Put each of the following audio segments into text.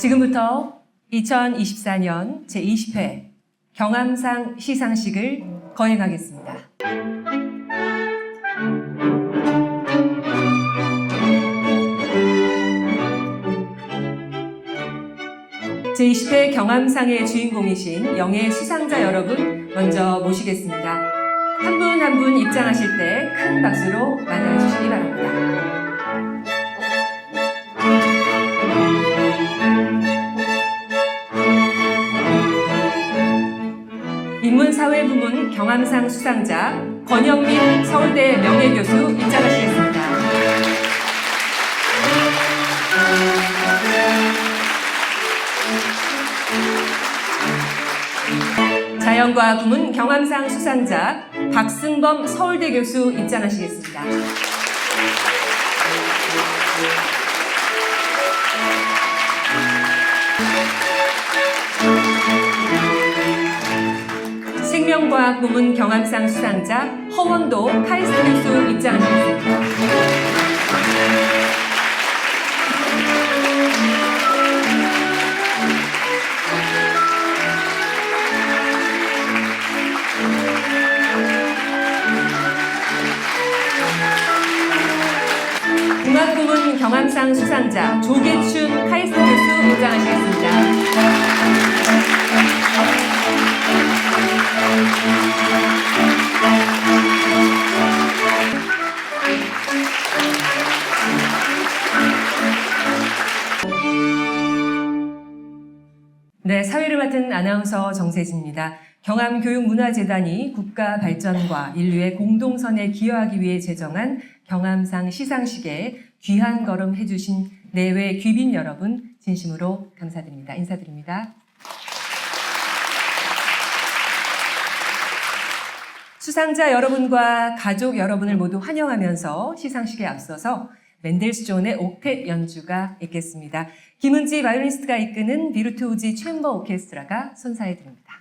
지금부터 2024년 제20회 경암상 시상식을 거행하겠습니다. 제20회 경암상의 주인공이신 영예 수상자 여러분 먼저 모시겠습니다. 한 분 한 분 입장하실 때 큰 박수로 맞아주시기 바랍니다. 인문사회부문 경암상 수상자 권영민 서울대 명예교수 입장하시겠습니다. 자연과학 부문 경암상 수상자 박승범 서울대 교수 입장하시겠습니다. 생명과학 부문 경암상 수상자 허원도 카이스트 교수 입장하시겠습니다. 공학부문 경암상 수상자 조계춘 카이스트 교수 입장하시겠습니다. 네, 사회를 맡은 아나운서 정세진입니다. 경암교육문화재단이 국가 발전과 인류의 공동선에 기여하기 위해 제정한 경암상 시상식에 귀한 걸음 해주신 내외 귀빈 여러분 진심으로 감사드립니다. 인사드립니다. 수상자 여러분과 가족 여러분을 모두 환영하면서 시상식에 앞서서 맨델스존의 옥텟 연주가 있겠습니다. 김은지 바이올리니스트가 이끄는 비르투오지 챔버 오케스트라가 선사해드립니다.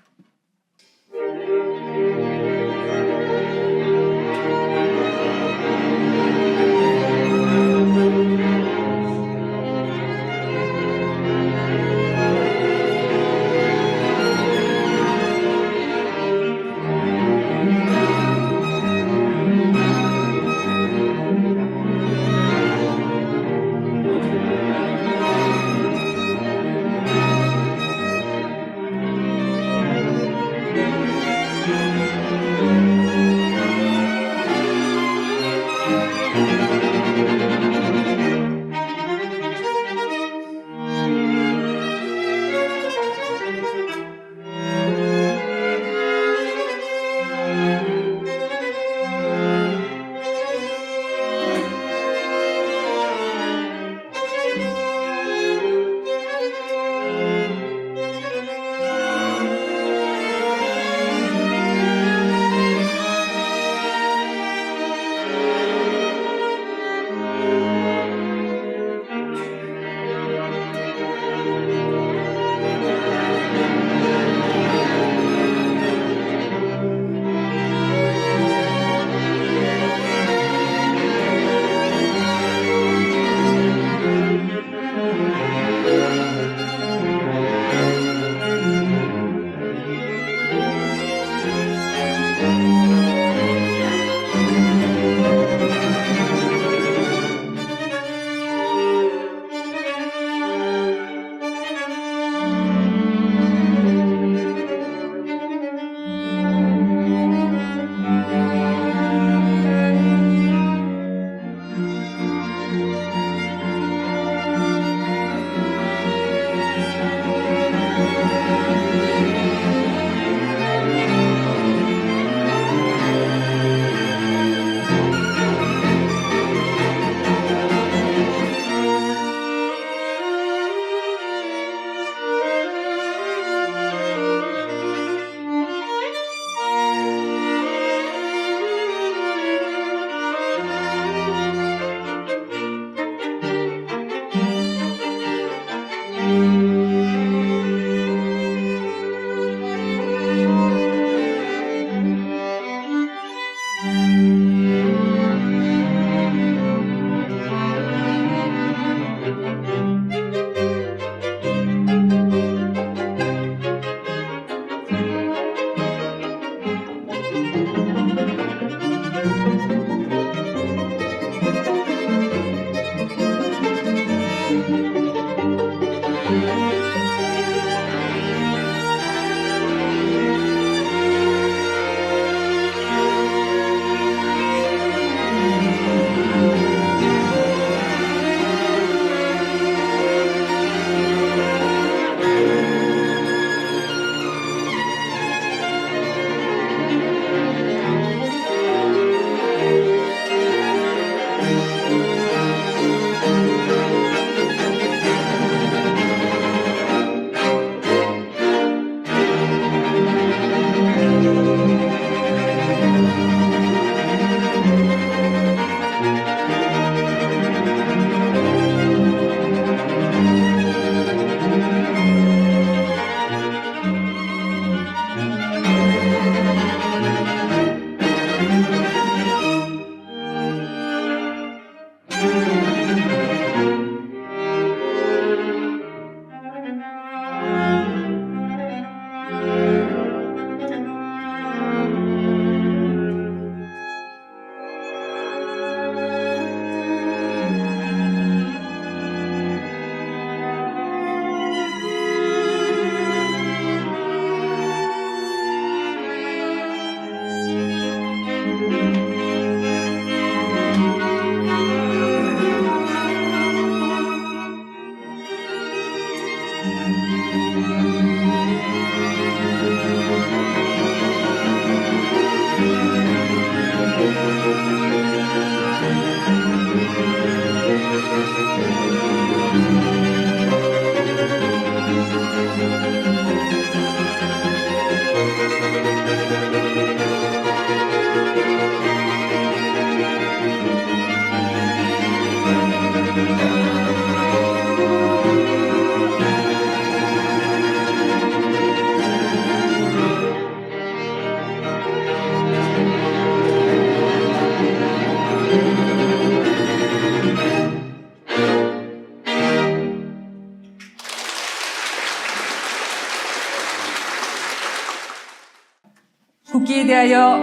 대하여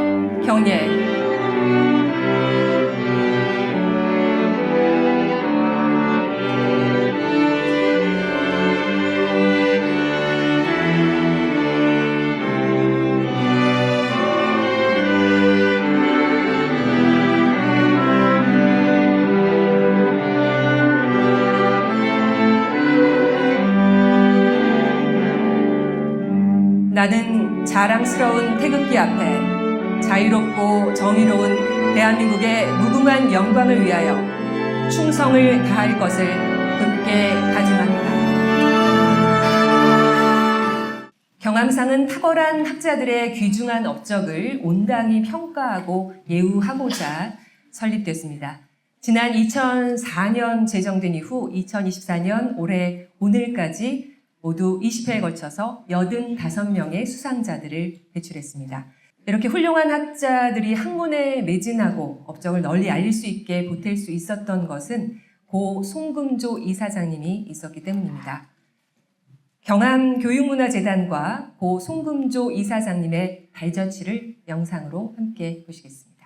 경례. 나는 자랑스러운 태극기 앞에 자유롭고 정의로운 대한민국의 무궁한 영광을 위하여 충성을 다할 것을 굳게 다짐합니다. 경암상은 탁월한 학자들의 귀중한 업적을 온당히 평가하고 예우하고자 설립됐습니다. 지난 2004년 제정된 이후 2024년 올해 오늘까지 모두 20회에 걸쳐서 85명의 수상자들을 배출했습니다. 이렇게 훌륭한 학자들이 학문에 매진하고 업적을 널리 알릴 수 있게 보탤 수 있었던 것은 고 송금조 이사장님이 있었기 때문입니다. 경암교육문화재단과 고 송금조 이사장님의 발자취를 영상으로 함께 보시겠습니다.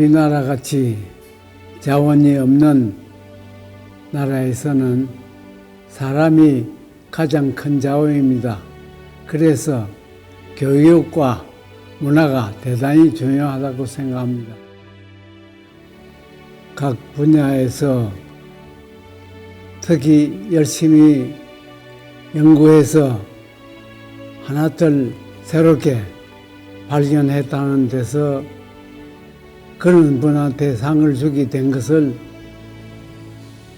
우리나라 같이 자원이 없는 나라에서는 사람이 가장 큰 자원입니다. 그래서 교육과 문화가 대단히 중요하다고 생각합니다. 각 분야에서 특히 열심히 연구해서 하나둘 새롭게 발견했다는 데서 그런 분한테 상을 주게 된 것을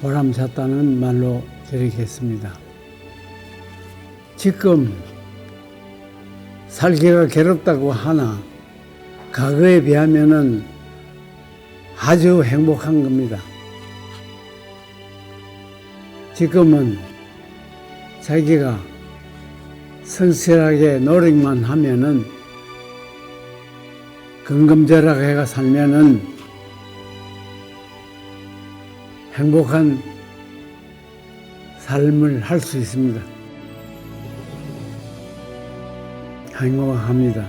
보람찼다는 말로 드리겠습니다. 지금 살기가 괴롭다고 하나 과거에 비하면은 아주 행복한 겁니다. 지금은 자기가 성실하게 노력만 하면은 근검절약해가 살면은 행복한 삶을 할 수 있습니다. 행복합니다.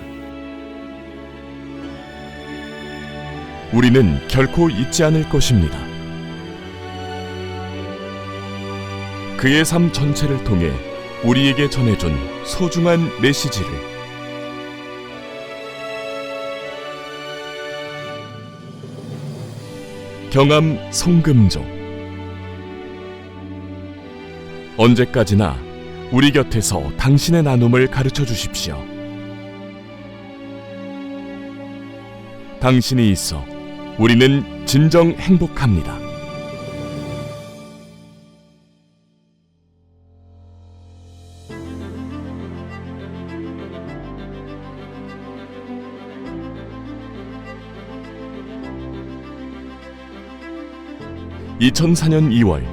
우리는 결코 잊지 않을 것입니다. 그의 삶 전체를 통해 우리에게 전해준 소중한 메시지를 경암 송금조. 언제까지나 우리 곁에서 당신의 나눔을 가르쳐 주십시오. 당신이 있어 우리는 진정 행복합니다. (2004년 2월)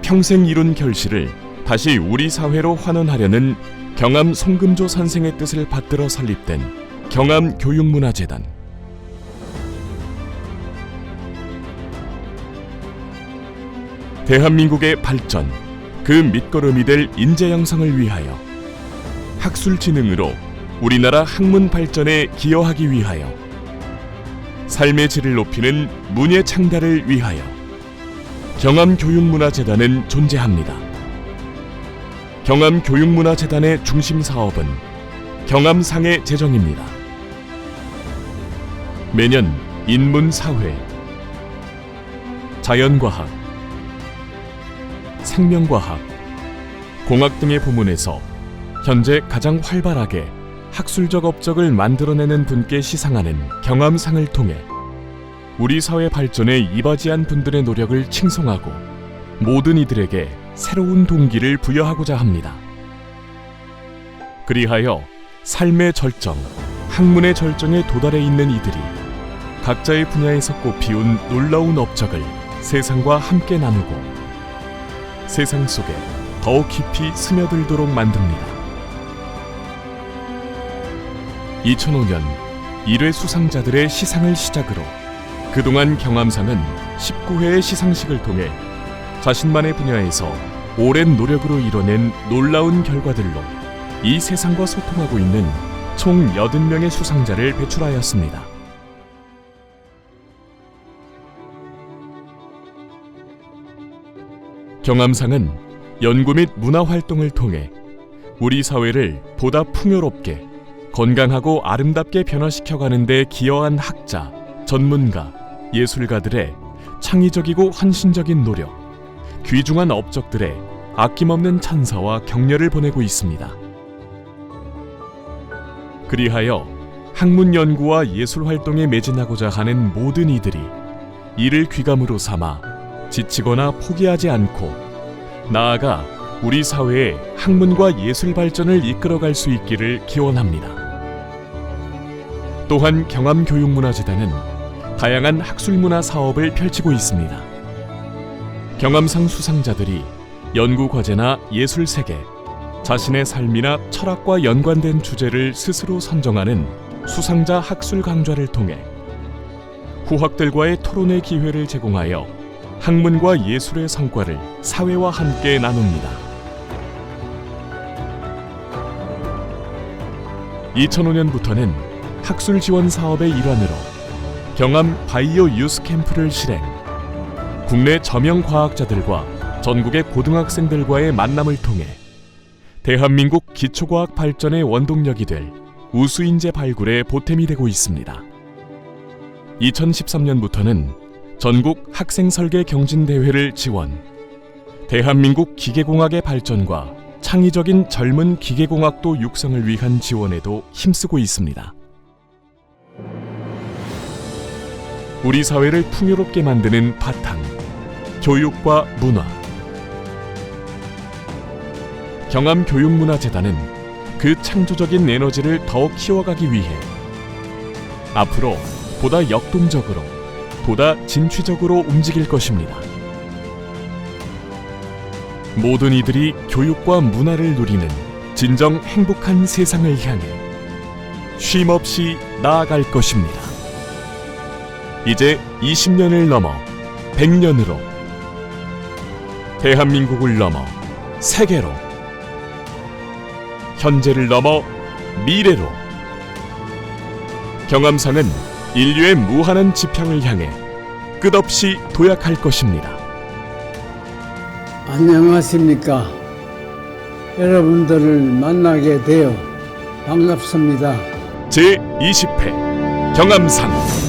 평생 이룬 결실을 다시 우리 사회로 환원하려는 경암 송금조 선생의 뜻을 받들어 설립된 경암교육문화재단. 대한민국의 발전, 그 밑거름이 될 인재 양성을 위하여, 학술 진흥으로 우리나라 학문 발전에 기여하기 위하여, 삶의 질을 높이는 문예 창달을 위하여 경암교육문화재단은 존재합니다. 경암교육문화재단의 중심 사업은 경암상의 제정입니다. 매년 인문사회, 자연과학, 생명과학, 공학 등의 부문에서 현재 가장 활발하게 학술적 업적을 만들어내는 분께 시상하는 경암상을 통해 우리 사회 발전에 이바지한 분들의 노력을 칭송하고 모든 이들에게 새로운 동기를 부여하고자 합니다. 그리하여 삶의 절정, 학문의 절정에 도달해 있는 이들이 각자의 분야에서 꽃피운 놀라운 업적을 세상과 함께 나누고 세상 속에 더욱 깊이 스며들도록 만듭니다. 2005년 1회 수상자들의 시상을 시작으로 그동안 경암상은 19회의 시상식을 통해 자신만의 분야에서 오랜 노력으로 이뤄낸 놀라운 결과들로 이 세상과 소통하고 있는 총 80명의 수상자를 배출하였습니다. 경암상은 연구 및 문화 활동을 통해 우리 사회를 보다 풍요롭게, 건강하고 아름답게 변화시켜가는 데 기여한 학자, 전문가, 예술가들의 창의적이고 헌신적인 노력, 귀중한 업적들에 아낌없는 찬사와 격려를 보내고 있습니다. 그리하여 학문 연구와 예술 활동에 매진하고자 하는 모든 이들이 이를 귀감으로 삼아 지치거나 포기하지 않고 나아가 우리 사회의 학문과 예술 발전을 이끌어갈 수 있기를 기원합니다. 또한 경암교육문화재단은 다양한 학술문화 사업을 펼치고 있습니다. 경암상 수상자들이 연구과제나 예술세계, 자신의 삶이나 철학과 연관된 주제를 스스로 선정하는 수상자 학술 강좌를 통해 후학들과의 토론의 기회를 제공하여 학문과 예술의 성과를 사회와 함께 나눕니다. 2005년부터는 학술 지원 사업의 일환으로 경암 바이오 유스 캠프를 실행, 국내 저명 과학자들과 전국의 고등학생들과의 만남을 통해 대한민국 기초과학 발전의 원동력이 될 우수인재 발굴에 보탬이 되고 있습니다. 2013년부터는 전국 학생설계 경진대회를 지원, 대한민국 기계공학의 발전과 창의적인 젊은 기계공학도 육성을 위한 지원에도 힘쓰고 있습니다. 우리 사회를 풍요롭게 만드는 바탕, 교육과 문화. 경암교육문화재단은 그 창조적인 에너지를 더욱 키워가기 위해 앞으로 보다 역동적으로, 보다 진취적으로 움직일 것입니다. 모든 이들이 교육과 문화를 누리는 진정 행복한 세상을 향해 쉼없이 나아갈 것입니다. 이제 20년을 넘어 100년으로, 대한민국을 넘어 세계로, 현재를 넘어 미래로, 경암상은 인류의 무한한 지평을 향해 끝없이 도약할 것입니다. 안녕하십니까. 여러분들을 만나게 되어 반갑습니다. 제20회 경암상.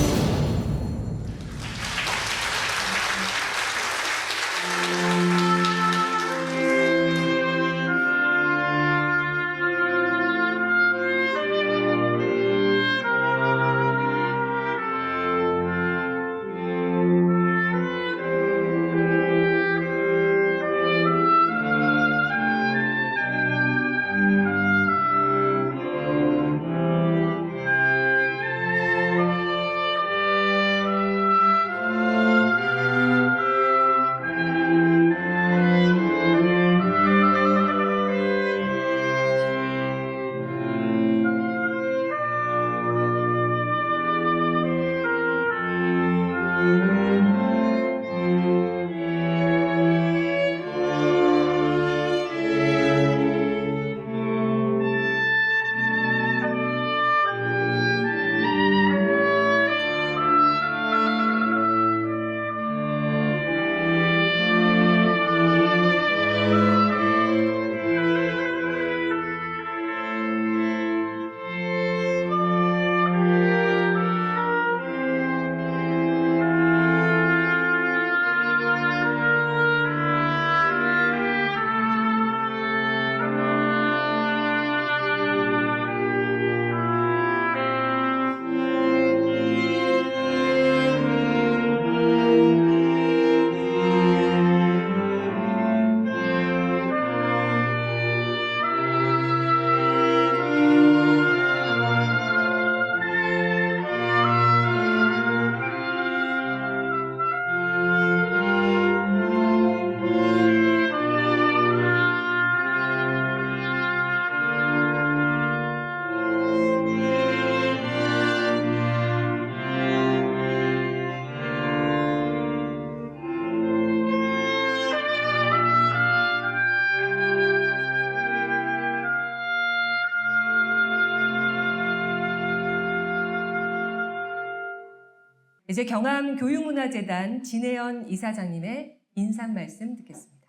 이제 경암교육문화재단 진혜연 이사장님의 인사 말씀 듣겠습니다.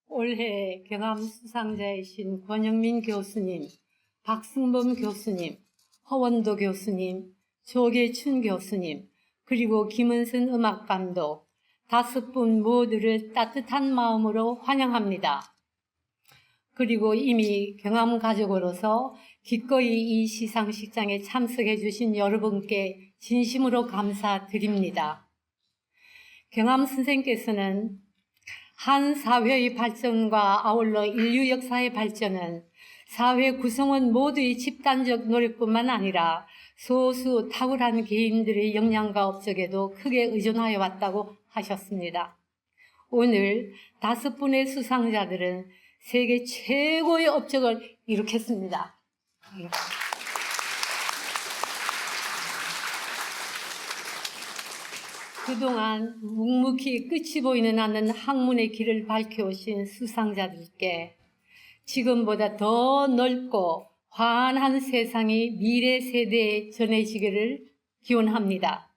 올해 경암 수상자이신 권영민 교수님, 박승범 교수님, 허원도 교수님, 조계춘 교수님, 그리고 김은선 음악감독 5분 모두를 따뜻한 마음으로 환영합니다. 그리고 이미 경암 가족으로서 기꺼이 이 시상식장에 참석해 주신 여러분께 진심으로 감사드립니다. 경암 선생께서는 한 사회의 발전과 아울러 인류 역사의 발전은 사회 구성원 모두의 집단적 노력뿐만 아니라 소수 탁월한 개인들의 역량과 업적에도 크게 의존하여 왔다고 하셨습니다. 오늘 5분의 수상자들은 세계 최고의 업적을 이룩했습니다. 그동안 묵묵히 끝이 보이는 않는 학문의 길을 밝혀오신 수상자들께 지금보다 더 넓고 환한 세상이 미래 세대에 전해지기를 기원합니다.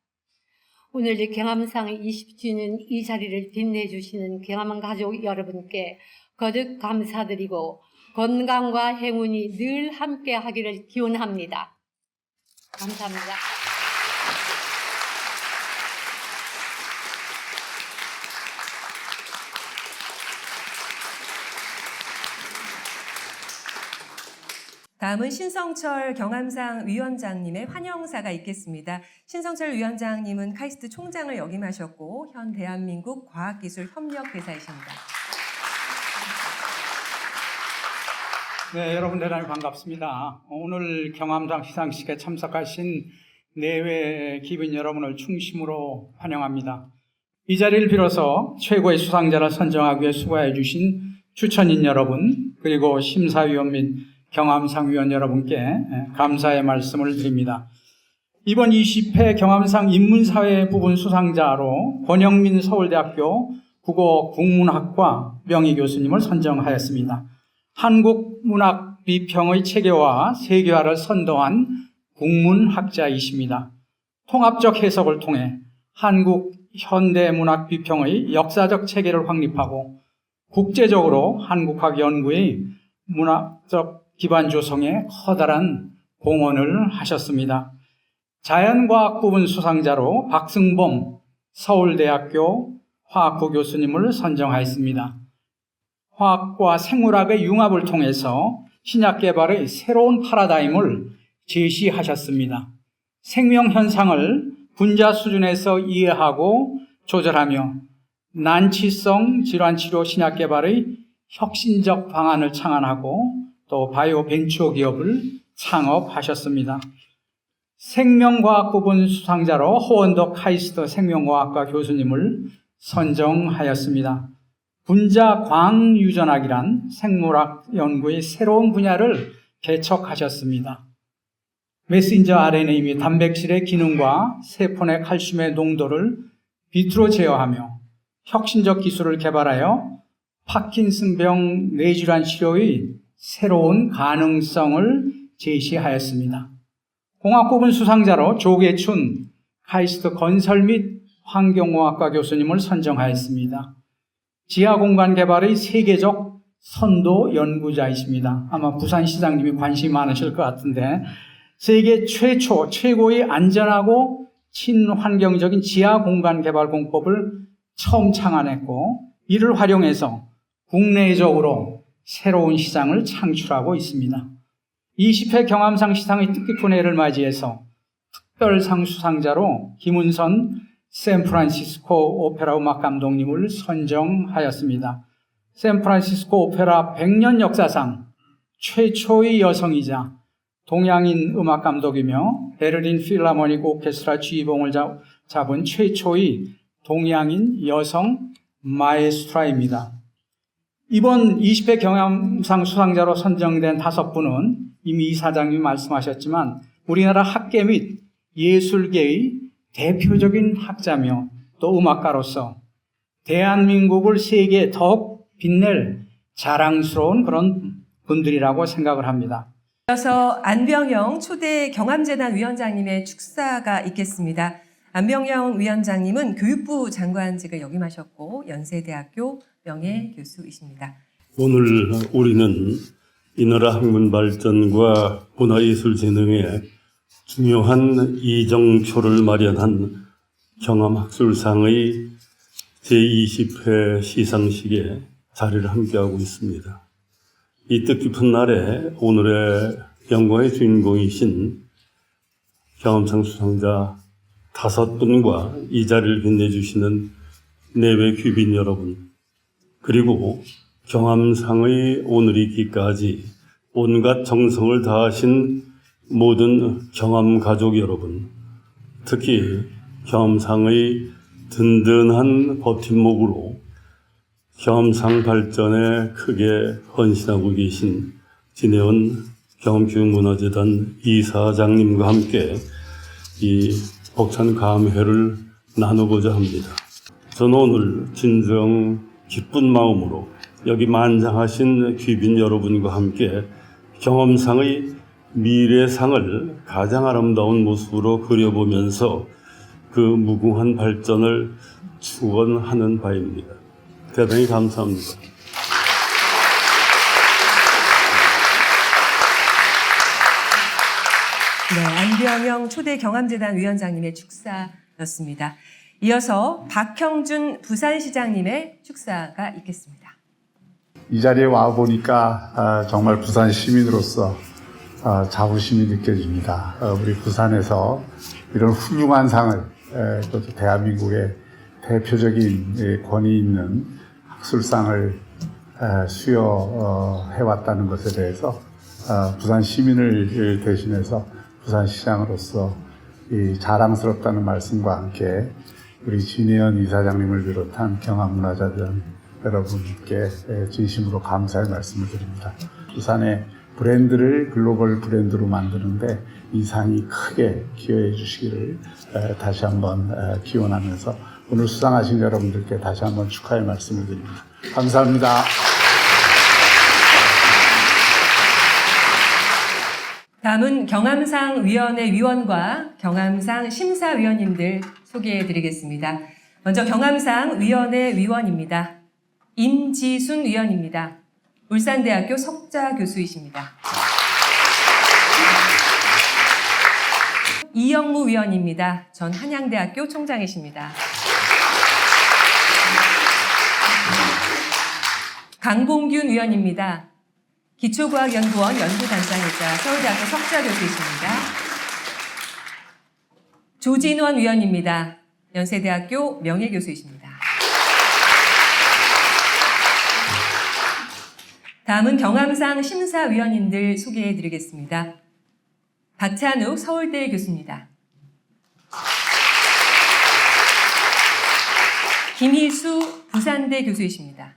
오늘 경암상 20주년 이 자리를 빛내주시는 경암 가족 여러분께 거듭 감사드리고 건강과 행운이 늘 함께 하기를 기원합니다. 감사합니다. 다음은 신성철 경암상 위원장님의 환영사가 있겠습니다. 신성철 위원장님은 카이스트 총장을 역임하셨고 현 대한민국 과학기술협력대사이십니다. 네, 여러분 대단히 반갑습니다. 오늘 경암상 시상식에 참석하신 내외 기빈 여러분을 충심으로 환영합니다. 이 자리를 빌어서 최고의 수상자를 선정하기 위해 수고해 주신 추천인 여러분, 그리고 심사위원 및 경암상 위원 여러분께 감사의 말씀을 드립니다. 이번 20회 경암상 인문사회 부분 수상자로 권영민 서울대학교 국어국문학과 명예교수님을 선정하였습니다. 한국문학 비평의 체계화, 세계화를 선도한 국문학자이십니다. 통합적 해석을 통해 한국 현대문학 비평의 역사적 체계를 확립하고 국제적으로 한국학 연구의 문학적 기반 조성에 커다란 공헌을 하셨습니다. 자연과학 부분 수상자로 박승범 서울대학교 화학부 교수님을 선정하였습니다. 화학과 생물학의 융합을 통해서 신약 개발의 새로운 파라다임을 제시하셨습니다. 생명 현상을 분자 수준에서 이해하고 조절하며 난치성 질환 치료 신약 개발의 혁신적 방안을 창안하고 또 바이오 벤처 기업을 창업하셨습니다. 생명과학 부분 수상자로 허원덕 카이스트 생명과학과 교수님을 선정하였습니다. 분자 광유전학이란 생물학 연구의 새로운 분야를 개척하셨습니다. 메신저 RNA 및 단백질의 기능과 세포 내 칼슘의 농도를 비트로 제어하며 혁신적 기술을 개발하여 파킨슨병 뇌질환 치료의 새로운 가능성을 제시하였습니다. 공학 부분 수상자로 조계춘 카이스트 건설 및 환경공학과 교수님을 선정하였습니다. 지하공간 개발의 세계적 선도 연구자이십니다. 아마 부산시장님이 관심이 많으실 것 같은데 세계 최고의 안전하고 친환경적인 지하공간 개발 공법을 처음 창안했고 이를 활용해서 국내적으로 새로운 시장을 창출하고 있습니다. 20회 경암상 시상의 뜻깊은 해를 맞이해서 특별상 수상자로 김은선 샌프란시스코 오페라 음악 감독님을 선정하였습니다. 샌프란시스코 오페라 100년 역사상 최초의 여성이자 동양인 음악 감독이며 베를린 필하모닉 오케스트라 지휘봉을 잡은 최초의 동양인 여성 마에스트라입니다. 이번 20회 경암상 수상자로 선정된 5분은 이미 이사장님이 말씀하셨지만 우리나라 학계 및 예술계의 대표적인 학자며 또 음악가로서 대한민국을 세계에 더욱 빛낼 자랑스러운 그런 분들이라고 생각을 합니다. 이어서 안병영 초대 경암재단 위원장님의 축사가 있겠습니다. 안병영 위원장님은 교육부 장관직을 역임하셨고 연세대학교 명예교수이십니다. 오늘 우리는 이 나라 학문 발전과 문화예술 진흥에 중요한 이정표를 마련한 경암학술상의 제20회 시상식에 자리를 함께하고 있습니다. 이 뜻깊은 날에 오늘의 영광의 주인공이신 경암상 수상자 5분과 이 자리를 빛내주시는 내외 귀빈 여러분, 그리고 경암상의 오늘이기까지 온갖 정성을 다하신 모든 경암 가족 여러분, 특히 경암상의 든든한 버팀목으로 경암상 발전에 크게 헌신하고 계신 진혜원 경암교육문화재단 이사장님과 함께 이 벅찬 감회를 나누고자 합니다. 저는 오늘 진정 기쁜 마음으로 여기 만장하신 귀빈 여러분과 함께 경암상의 미래상을 가장 아름다운 모습으로 그려보면서 그 무궁한 발전을 축원하는 바입니다. 대단히 감사합니다. 네, 안병영 초대 경암재단 위원장님의 축사였습니다. 이어서 박형준 부산시장님의 축사가 있겠습니다. 이 자리에 와 보니까 정말 부산 시민으로서 자부심이 느껴집니다. 우리 부산에서 이런 훌륭한 상을 또 대한민국의 대표적인 권위 있는 학술상을 수여해왔다는 것에 대해서 부산 시민을 대신해서 부산시장으로서 이 자랑스럽다는 말씀과 함께 우리 진혜원 이사장님을 비롯한 경암문화재단 여러분께 진심으로 감사의 말씀을 드립니다. 부산의 브랜드를 글로벌 브랜드로 만드는데 이 상이 크게 기여해 주시기를 다시 한번 기원하면서 오늘 수상하신 여러분들께 다시 한번 축하의 말씀을 드립니다. 감사합니다. 다음은 경암상 위원회 위원과 경암상 심사위원님들 소개해 드리겠습니다. 먼저 경암상 위원회 위원입니다. 임지순 위원입니다. 울산대학교 석자 교수이십니다. 이영무 위원입니다. 전 한양대학교 총장이십니다. 강봉균 위원입니다. 기초과학연구원 연구단장이자 서울대학교 석자 교수이십니다. 조진원 위원입니다. 연세대학교 명예교수이십니다. 다음은 경암상 심사위원님들 소개해 드리겠습니다. 박찬욱 서울대 교수입니다. 김희수 부산대 교수이십니다.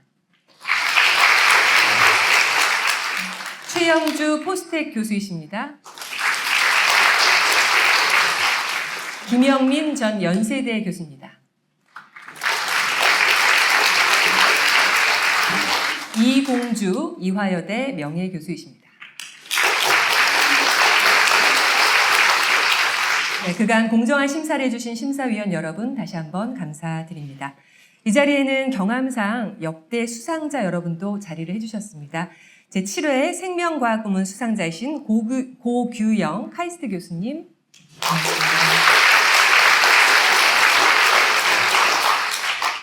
최영주 포스텍 교수이십니다. 김영민 전 연세대 교수입니다. 이공주 이화여대 명예교수이십니다. 네, 그간 공정한 심사를 해주신 심사위원 여러분 다시 한번 감사드립니다. 이 자리에는 경암상 역대 수상자 여러분도 자리를 해주셨습니다. 제7회 생명과학 부문 수상자이신 고규영 카이스트 교수님,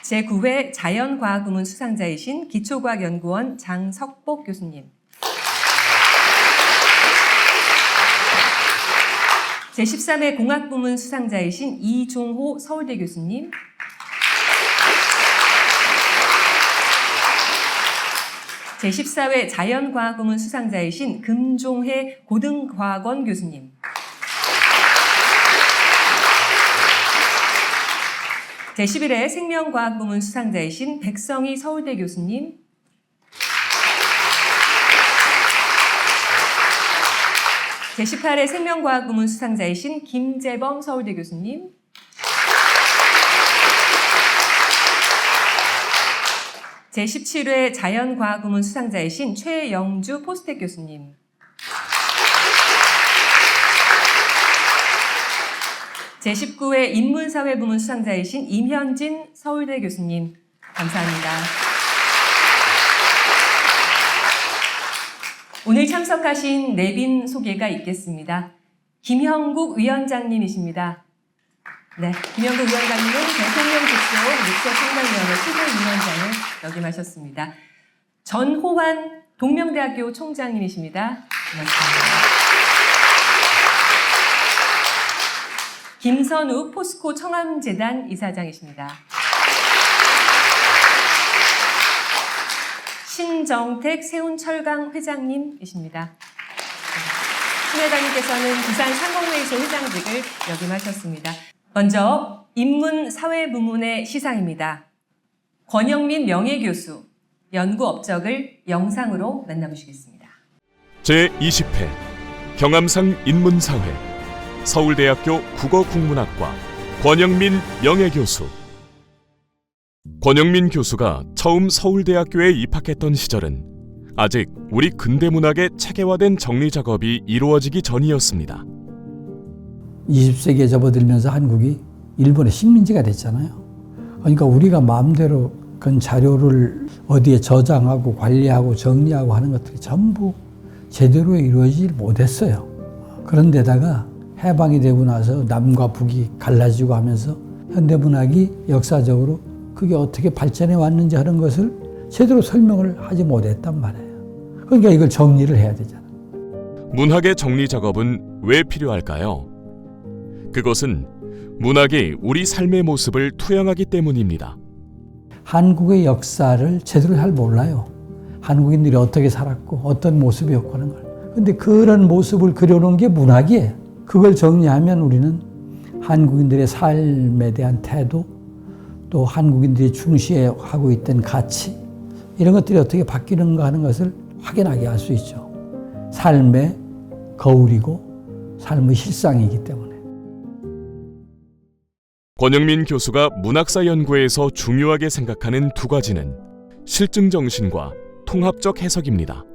제9회 자연과학 부문 수상자이신 기초과학연구원 장석복 교수님, 제13회 공학 부문 수상자이신 이종호 서울대 교수님, 제14회 자연과학 부문 수상자이신 금종혜 고등과학원 교수님, 제11회 생명과학 부문 수상자이신 백성희 서울대 교수님, 제18회 생명과학 부문 수상자이신 김재범 서울대 교수님, 제17회 자연과학 부문 수상자이신 최영주 포스텍 교수님, 제19회 인문사회부문 수상자이신 임현진 서울대 교수님, 감사합니다. 오늘 참석하신 내빈 소개가 있겠습니다. 김형국 위원장님이십니다. 네, 김형국 위원장님은 대통령 직속 육체생명위원회 최고위원장을 역임하셨습니다. 전호환 동명대학교 총장님이십니다. 고맙습니다. 김선우 포스코 청암재단 이사장이십니다. 신정택 세운철강 회장님이십니다. 신 회장님께서는 부산 상공회의소 회장직을 역임하셨습니다. 먼저 인문사회부문의 시상입니다. 권영민 명예교수, 연구 업적을 영상으로 만나보시겠습니다. 제20회 경암상 인문사회 서울대학교 국어국문학과 권영민 명예교수. 권영민 교수가 처음 서울대학교에 입학했던 시절은 아직 우리 근대문학의 체계화된 정리 작업이 이루어지기 전이었습니다. 20세기에 접어들면서 한국이 일본의 식민지가 됐잖아요. 그러니까 우리가 마음대로 그 자료를 어디에 저장하고 관리하고 정리하고 하는 것들이 전부 제대로 이루어지지 못했어요. 그런데다가 해방이 되고 나서 남과 북이 갈라지고 하면서 현대문학이 역사적으로 그게 어떻게 발전해 왔는지 하는 것을 제대로 설명을 하지 못했단 말이에요. 그러니까 이걸 정리를 해야 되잖아요. 문학의 정리 작업은 왜 필요할까요? 그것은 문학이 우리 삶의 모습을 투영하기 때문입니다. 한국의 역사를 제대로 잘 몰라요. 한국인들이 어떻게 살았고 어떤 모습이었고 하는 걸. 근데 그런 모습을 그려놓은 게 문학이에요. 그걸 정리하면 우리는 한국인들의 삶에 대한 태도, 또 한국인들이 중시하고 있던 가치, 이런 것들이 어떻게 바뀌는가 하는 것을 확인하게 할 수 있죠. 삶의 거울이고 삶의 실상이기 때문에. 권영민 교수가 문학사 연구에서 중요하게 생각하는 두 가지는 실증 정신과 통합적 해석입니다.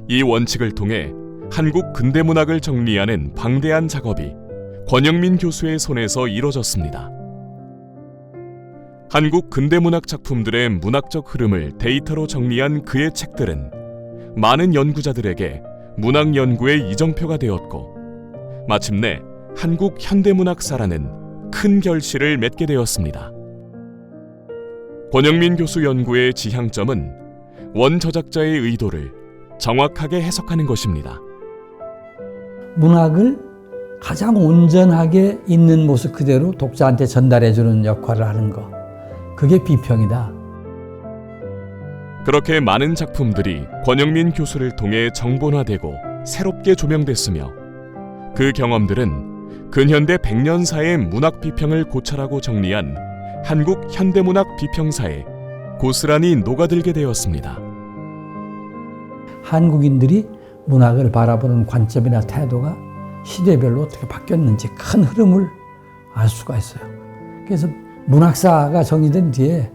이 원칙을 통해 한국 근대문학을 정리하는 방대한 작업이 권영민 교수의 손에서 이뤄졌습니다. 한국 근대문학 작품들의 문학적 흐름을 데이터로 정리한 그의 책들은 많은 연구자들에게 문학 연구의 이정표가 되었고, 마침내 한국 현대문학사라는 큰 결실을 맺게 되었습니다. 권영민 교수 연구의 지향점은 원 저작자의 의도를 정확하게 해석하는 것입니다. 문학을 가장 온전하게 있는 모습 그대로 독자한테 전달해주는 역할을 하는 것. 그게 비평이다. 그렇게 많은 작품들이 권영민 교수를 통해 정본화되고 새롭게 조명됐으며, 그 경험들은 근현대 100년사의 문학 비평을 고찰하고 정리한 한국 현대문학 비평사에 고스란히 녹아들게 되었습니다. 한국인들이 문학을 바라보는 관점이나 태도가 시대별로 어떻게 바뀌었는지 큰 흐름을 알 수가 있어요. 그래서 문학사가 정리된 뒤에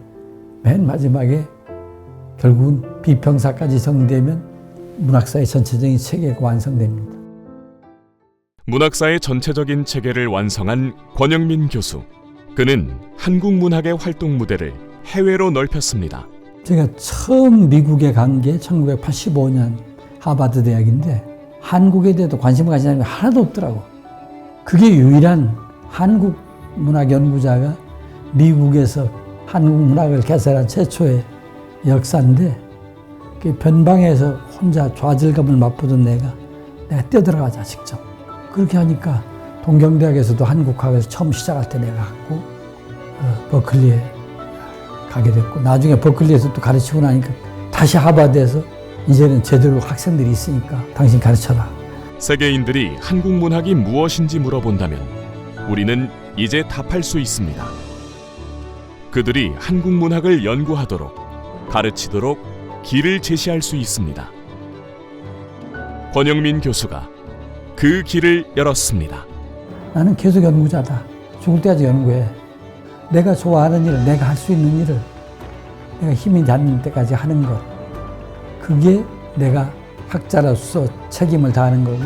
맨 마지막에 결국은 비평사까지 정리되면 문학사의 전체적인 체계가 완성됩니다. 문학사의 전체적인 체계를 완성한 권영민 교수. 그는 한국 문학의 활동 무대를 해외로 넓혔습니다. 제가 처음 미국에 간 게 1985년 하버드 대학인데 한국에 대해서 관심을 가진 사람이 하나도 없더라고. 그게 유일한 한국 문학 연구자가 미국에서 한국 문학을 개설한 최초의 역사인데, 그 변방에서 혼자 좌절감을 맛보던 내가 뛰어들어가자 직접. 그렇게 하니까 동경대학에서도 한국학을 처음 시작할 때 내가 갔고, 버클리에 가게 됐고, 나중에 버클리에서 또 가르치고 나니까 다시 하버드에서 이제는 제대로 학생들이 있으니까 당신 가르쳐라. 세계인들이 한국 문학이 무엇인지 물어본다면 우리는 이제 답할 수 있습니다. 그들이 한국 문학을 연구하도록, 가르치도록 길을 제시할 수 있습니다. 권영민 교수가 그 길을 열었습니다. 나는 계속 연구자다. 죽을 때까지 연구해. 내가 좋아하는 일을, 내가 할 수 있는 일을 내가 힘이 닿는 때까지 하는 것. 그게 내가 학자로서 책임을 다하는 거고,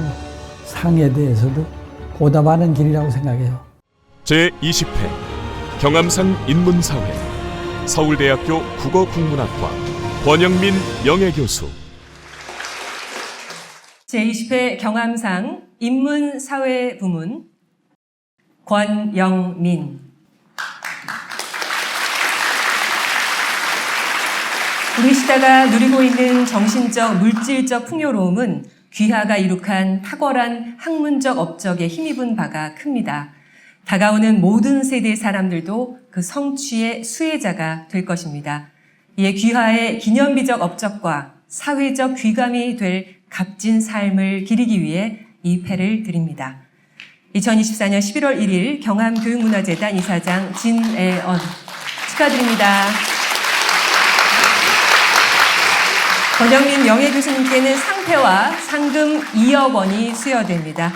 상에 대해서도 보다 많은 길이라고 생각해요. 제20회 경암상 인문사회 서울대학교 국어국문학과 권영민 명예교수. 제20회 경암상 인문사회 부문 권영민. 우리 시대가 누리고 있는 정신적, 물질적 풍요로움은 귀하가 이룩한 탁월한 학문적 업적에 힘입은 바가 큽니다. 다가오는 모든 세대의 사람들도 그 성취의 수혜자가 될 것입니다. 이에 귀하의 기념비적 업적과 사회적 귀감이 될 값진 삶을 기리기 위해 이 패를 드립니다. 2024년 11월 1일 경암교육문화재단 이사장 진애언 축하드립니다. 권영민 명예교수님께는 상패와 상금 2억 원이 수여됩니다.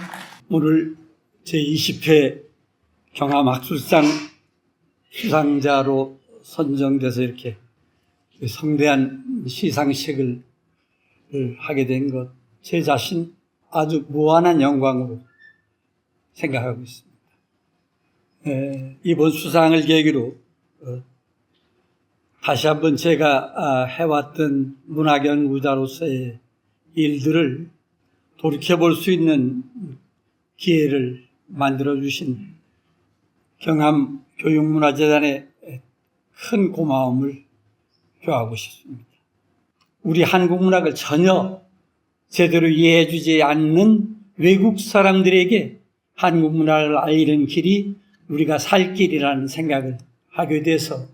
오늘 제20회 경암학술상 수상자로 선정돼서 이렇게 성대한 시상식을 하게 된 것, 제 자신 아주 무한한 영광으로 생각하고 있습니다. 이번 수상을 계기로 다시 한번 제가 해왔던 문학연구자로서의 일들을 돌이켜볼 수 있는 기회를 만들어주신 경암교육문화재단에 큰 고마움을 표하고 싶습니다. 우리 한국 문학을 전혀 제대로 이해해주지 않는 외국 사람들에게 한국 문학을 알리는 길이 우리가 살 길이라는 생각을 하게 돼서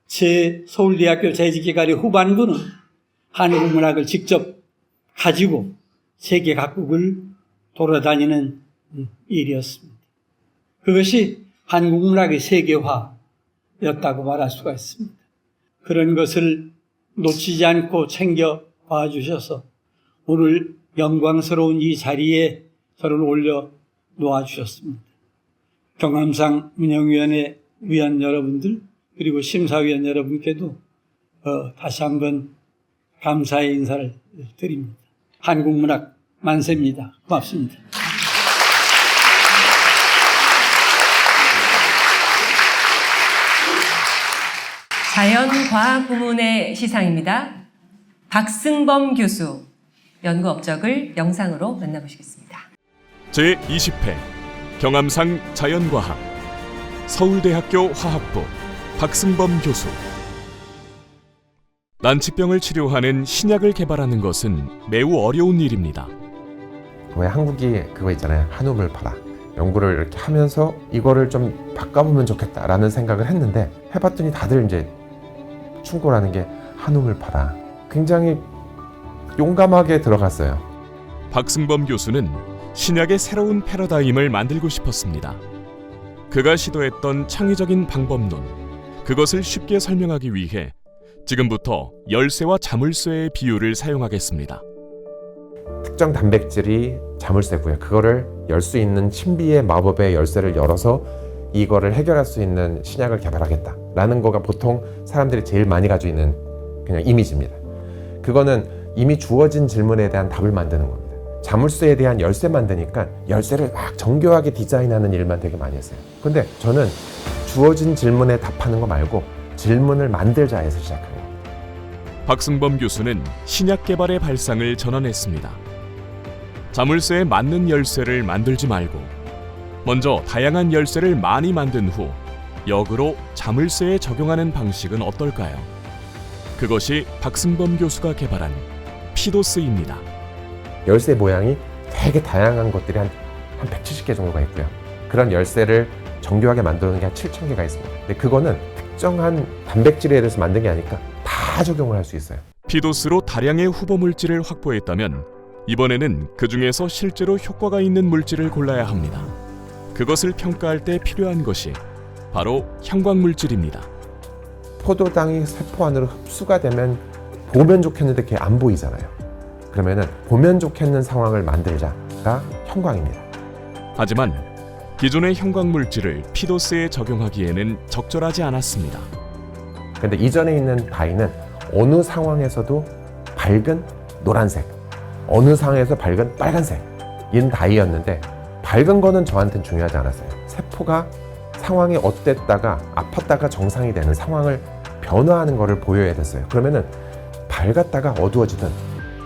제 서울대학교 재직기간의 후반부는 한국 문학을 직접 가지고 세계 각국을 돌아다니는 일이었습니다. 그것이 한국 문학의 세계화였다고 말할 수가 있습니다. 그런 것을 놓치지 않고 챙겨봐 주셔서 오늘 영광스러운 이 자리에 저를 올려 놓아주셨습니다. 경암상 운영위원회 위원 여러분들 그리고 심사위원 여러분께도 다시 한번 감사의 인사를 드립니다. 한국문학 만세입니다. 고맙습니다. 자연과학 부문의 시상입니다. 박승범 교수 연구 업적을 영상으로 만나보시겠습니다. 제20회 경암상 자연과학 서울대학교 화학부 박승범 교수. 난치병을 치료하는 신약을 개발하는 것은 매우 어려운 일입니다. 왜 한국이 그거 있잖아요. 한우물 팔아. 연구를 이렇게 하면서 이거를 좀 바꿔보면 좋겠다라는 생각을 했는데 해봤더니 다들 이제 충고라는 게 한우물 팔아. 굉장히 용감하게 들어갔어요. 박승범 교수는 신약의 새로운 패러다임을 만들고 싶었습니다. 그가 시도했던 창의적인 방법론, 그것을 쉽게 설명하기 위해 지금부터 열쇠와 자물쇠의 비유를 사용하겠습니다. 특정 단백질이 자물쇠고요. 그거를 열 수 있는 신비의 마법의 열쇠를 열어서 이거를 해결할 수 있는 신약을 개발하겠다라는 거가 보통 사람들이 제일 많이 가지고 있는 그냥 이미지입니다. 그거는 이미 주어진 질문에 대한 답을 만드는 겁니다. 자물쇠에 대한 열쇠 만드니까 열쇠를 막 정교하게 디자인하는 일만 되게 많이 했어요. 근데 저는 주어진 질문에 답하는 거 말고 질문을 만들자 해서 시작한 겁니다. 박승범 교수는 신약 개발의 발상을 전환했습니다. 자물쇠에 맞는 열쇠를 만들지 말고 먼저 다양한 열쇠를 많이 만든 후 역으로 자물쇠에 적용하는 방식은 어떨까요? 그것이 박승범 교수가 개발한 피도스입니다. 열쇠 모양이 되게 다양한 것들이 한 170개 정도가 있고요. 그런 열쇠를 정교하게 만들어 놓은 게 한 7,000개가 있습니다. 근데 그거는 특정한 단백질에 대해서 만든 게 아니니까 다 적용을 할 수 있어요. 피도스로 다량의 후보 물질을 확보했다면 이번에는 그 중에서 실제로 효과가 있는 물질을 골라야 합니다. 그것을 평가할 때 필요한 것이 바로 형광물질입니다. 포도당이 세포 안으로 흡수가 되면 보면 좋겠는데 그게 안 보이잖아요. 그러면은 보면 좋겠는 상황을 만들자가 형광입니다. 하지만 기존의 형광물질을 피도스에 적용하기에는 적절하지 않았습니다. 근데 이전에 있는 다이는 어느 상황에서도 밝은 노란색, 어느 상황에서 밝은 빨간색인 다이였는데 밝은 거는 저한테는 중요하지 않았어요. 세포가 상황이 어땠다가 아팠다가 정상이 되는 상황을 변화하는 거를 보여야 됐어요. 그러면은 밝았다가 어두워지든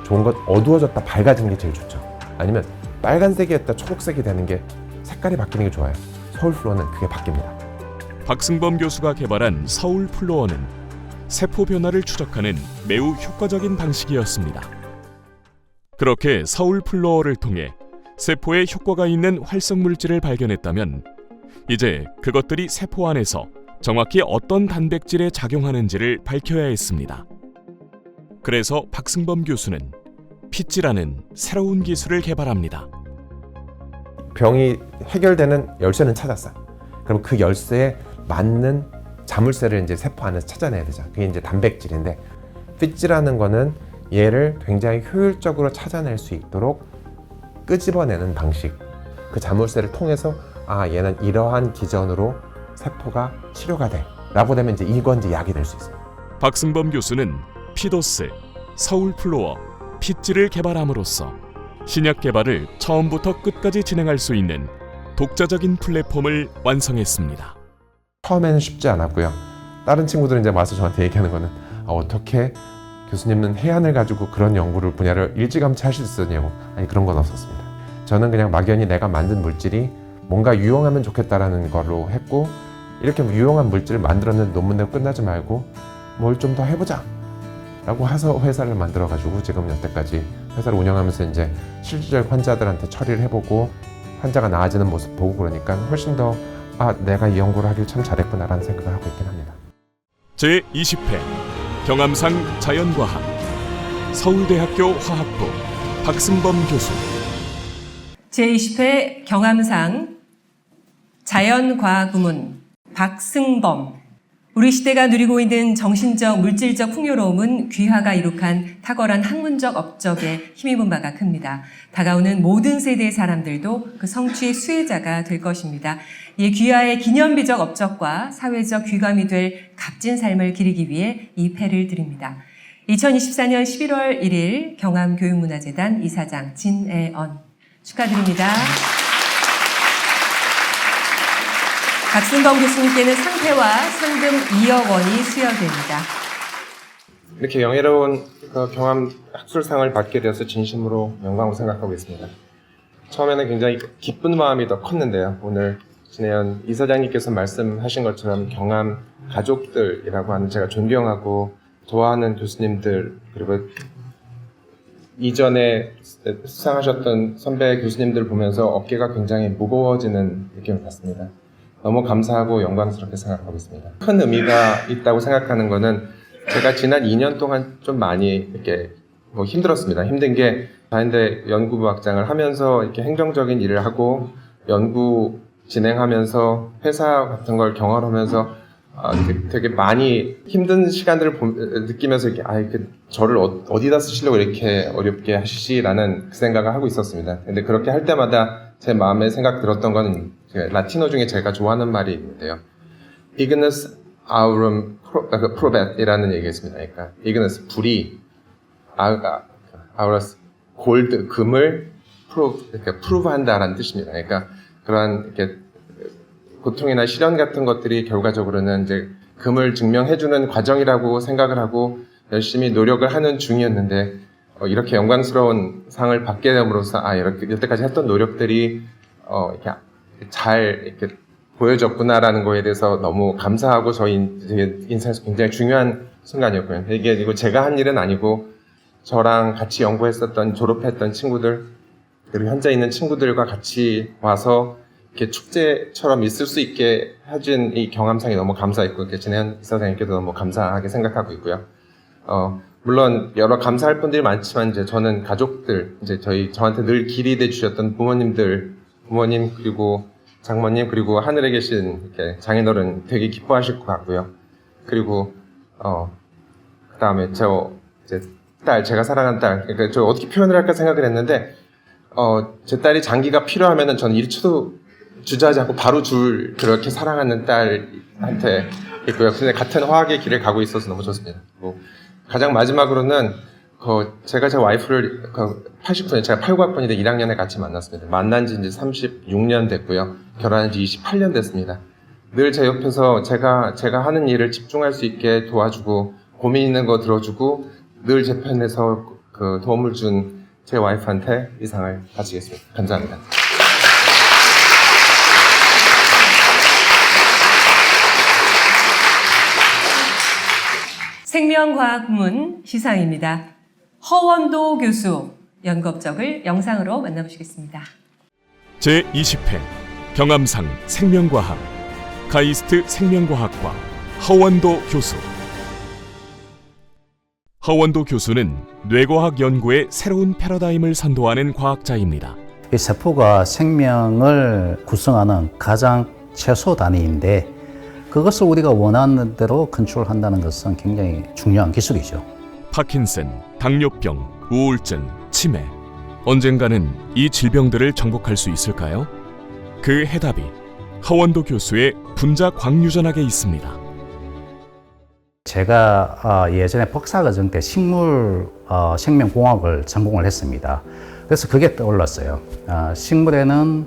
좋은 것 어두워졌다 밝아진 게 제일 좋죠. 아니면 빨간색이었다 초록색이 되는 게 색깔이 바뀌는 게 좋아요. 서울 플로어는 그게 바뀝니다. 박승범 교수가 개발한 서울 플로어는 세포 변화를 추적하는 매우 효과적인 방식이었습니다. 그렇게 서울 플로어를 통해 세포에 효과가 있는 활성 물질을 발견했다면 이제 그것들이 세포 안에서 정확히 어떤 단백질에 작용하는지를 밝혀야 했습니다. 그래서 박승범 교수는 핏질하는 새로운 기술을 개발합니다. 병이 해결되는 열쇠는 찾았어. 그럼 그 열쇠에 맞는 자물쇠를 이제 세포 안에서 찾아내야 되죠. 그게 이제 단백질인데, 핏질하는 거는 얘를 굉장히 효율적으로 찾아낼 수 있도록 끄집어내는 방식. 그 자물쇠를 통해서 아, 얘는 이러한 기전으로 세포가 치료가 돼 라고 되면 이제 이건 이제 약이 될 수 있어요. 박승범 교수는 피도스, 서울 플로어, 핏질을 개발함으로써 신약 개발을 처음부터 끝까지 진행할 수 있는 독자적인 플랫폼을 완성했습니다. 처음에는 쉽지 않았고요. 다른 친구들은 이제 와서 저한테 얘기하는 거는 어떻게 교수님은 해안을 가지고 그런 연구를 분야를 일찌감치 하실 수 있었냐고. 아니, 그런 건 없었습니다. 저는 그냥 막연히 내가 만든 물질이 뭔가 유용하면 좋겠다라는 걸로 했고, 이렇게 유용한 물질을 만들었는데 논문 내고 끝나지 말고 뭘 좀 더 해보자 라고 해서 회사를 만들어 가지고 지금 여태까지 회사를 운영하면서 이제 실질적 환자들한테 처리를 해보고 환자가 나아지는 모습 보고 그러니까 훨씬 더 내가 이 연구를 하길 참 잘했구나라는 생각을 하고 있긴 합니다. 제20회 경암상 자연과학 서울대학교 화학부 박승범 교수. 제20회 경암상 자연과학 부문 박승범. 우리 시대가 누리고 있는 정신적, 물질적 풍요로움은 귀하가 이룩한 탁월한 학문적 업적에 힘입은 바가 큽니다. 다가오는 모든 세대의 사람들도 그 성취의 수혜자가 될 것입니다. 이 귀하의 기념비적 업적과 사회적 귀감이 될 값진 삶을 기리기 위해 이 패를 드립니다. 2024년 11월 1일 경암교육문화재단 이사장 진애언 축하드립니다. 박승범 교수님께는 상패와 상금 2억 원이 수여됩니다. 이렇게 영예로운 경암 학술상을 받게 되어서 진심으로 영광으로 생각하고 있습니다. 처음에는 굉장히 기쁜 마음이 더 컸는데요. 오늘 진혜연 이사장님께서 말씀하신 것처럼 경암 가족들이라고 하는 제가 존경하고 좋아하는 교수님들, 그리고 이전에 수상하셨던 선배 교수님들 보면서 어깨가 굉장히 무거워지는 느낌을 받습니다. 너무 감사하고 영광스럽게 생각하고 있습니다. 큰 의미가 있다고 생각하는 거는 제가 지난 2년 동안 좀 많이 이렇게 힘들었습니다. 힘든 게 자연대 연구부학장을 하면서 이렇게 행정적인 일을 하고 연구 진행하면서 회사 같은 걸 경험하면서 되게 많이 힘든 시간들을 느끼면서 이렇게 저를 어디다 쓰시려고 이렇게 어렵게 하시지라는 그 생각을 하고 있었습니다. 근데 그렇게 할 때마다 제 마음에 생각 들었던 건 라틴어 중에 제가 좋아하는 말이 있는데요. Ignis aurum probet 이라는 얘기가 있습니다. 그러니까 Ignis 불이 aurus 골드 금을 prove 한다라는 뜻입니다. 그러니까 그러한 이렇게 고통이나 시련 같은 것들이 결과적으로는 이제 금을 증명해주는 과정이라고 생각을 하고 열심히 노력을 하는 중이었는데 이렇게 영광스러운 상을 받게 됨으로써 이렇게 여태까지 했던 노력들이 이렇게 잘 이렇게 보여졌구나라는 거에 대해서 너무 감사하고 저희 인생에서 굉장히 중요한 순간이었고요. 이게 제가 한 일은 아니고 저랑 같이 연구했었던 졸업했던 친구들 그리고 현재 있는 친구들과 같이 와서 이렇게 축제처럼 있을 수 있게 해준 이 경암상이 너무 감사했고 이렇게 진혜연 이사장님께도 너무 감사하게 생각하고 있고요. 물론 여러 감사할 분들이 많지만 이제 저는 가족들 이제 저한테 늘 길이 돼 주셨던 부모님 그리고 장모님 그리고 하늘에 계신 이렇게 장인어른 되게 기뻐하실 것 같고요. 그리고 그다음에 제가 사랑하는 딸 그러니까 저 어떻게 표현을 할까 생각을 했는데 제 딸이 장기가 필요하면은 저는 1초도 주저하지 않고 바로 그렇게 사랑하는 딸한테 있고요. 근데 같은 화학의 길을 가고 있어서 너무 좋습니다. 가장 마지막으로는 제가 제 와이프를 89년, 제가 89학번인데 1학년에 같이 만났습니다. 만난 지 이제 36년 됐고요. 결혼한 지 28년 됐습니다. 늘 제 옆에서 제가 하는 일을 집중할 수 있게 도와주고, 고민 있는 거 들어주고, 늘 제 편에서 도움을 준 제 와이프한테 이 상을 바치겠습니다. 감사합니다. 생명과학부문 시상입니다. 허원도 교수 연구업적을 영상으로 만나보시겠습니다. 제20회 경암상 생명과학 카이스트 생명과학과 허원도 교수. 허원도 교수는 뇌과학 연구의 새로운 패러다임을 선도하는 과학자입니다. 이 세포가 생명을 구성하는 가장 최소 단위인데 그것을 우리가 원하는 대로 컨트롤한다는 것은 굉장히 중요한 기술이죠. 파킨슨, 당뇨병, 우울증, 치매. 언젠가는 이 질병들을 정복할 수 있을까요? 그 해답이 허원도 교수의 분자 광유전학에 있습니다. 제가 예전에 박사과정 때 식물 생명공학을 전공을 했습니다. 그래서 그게 떠올랐어요. 식물에는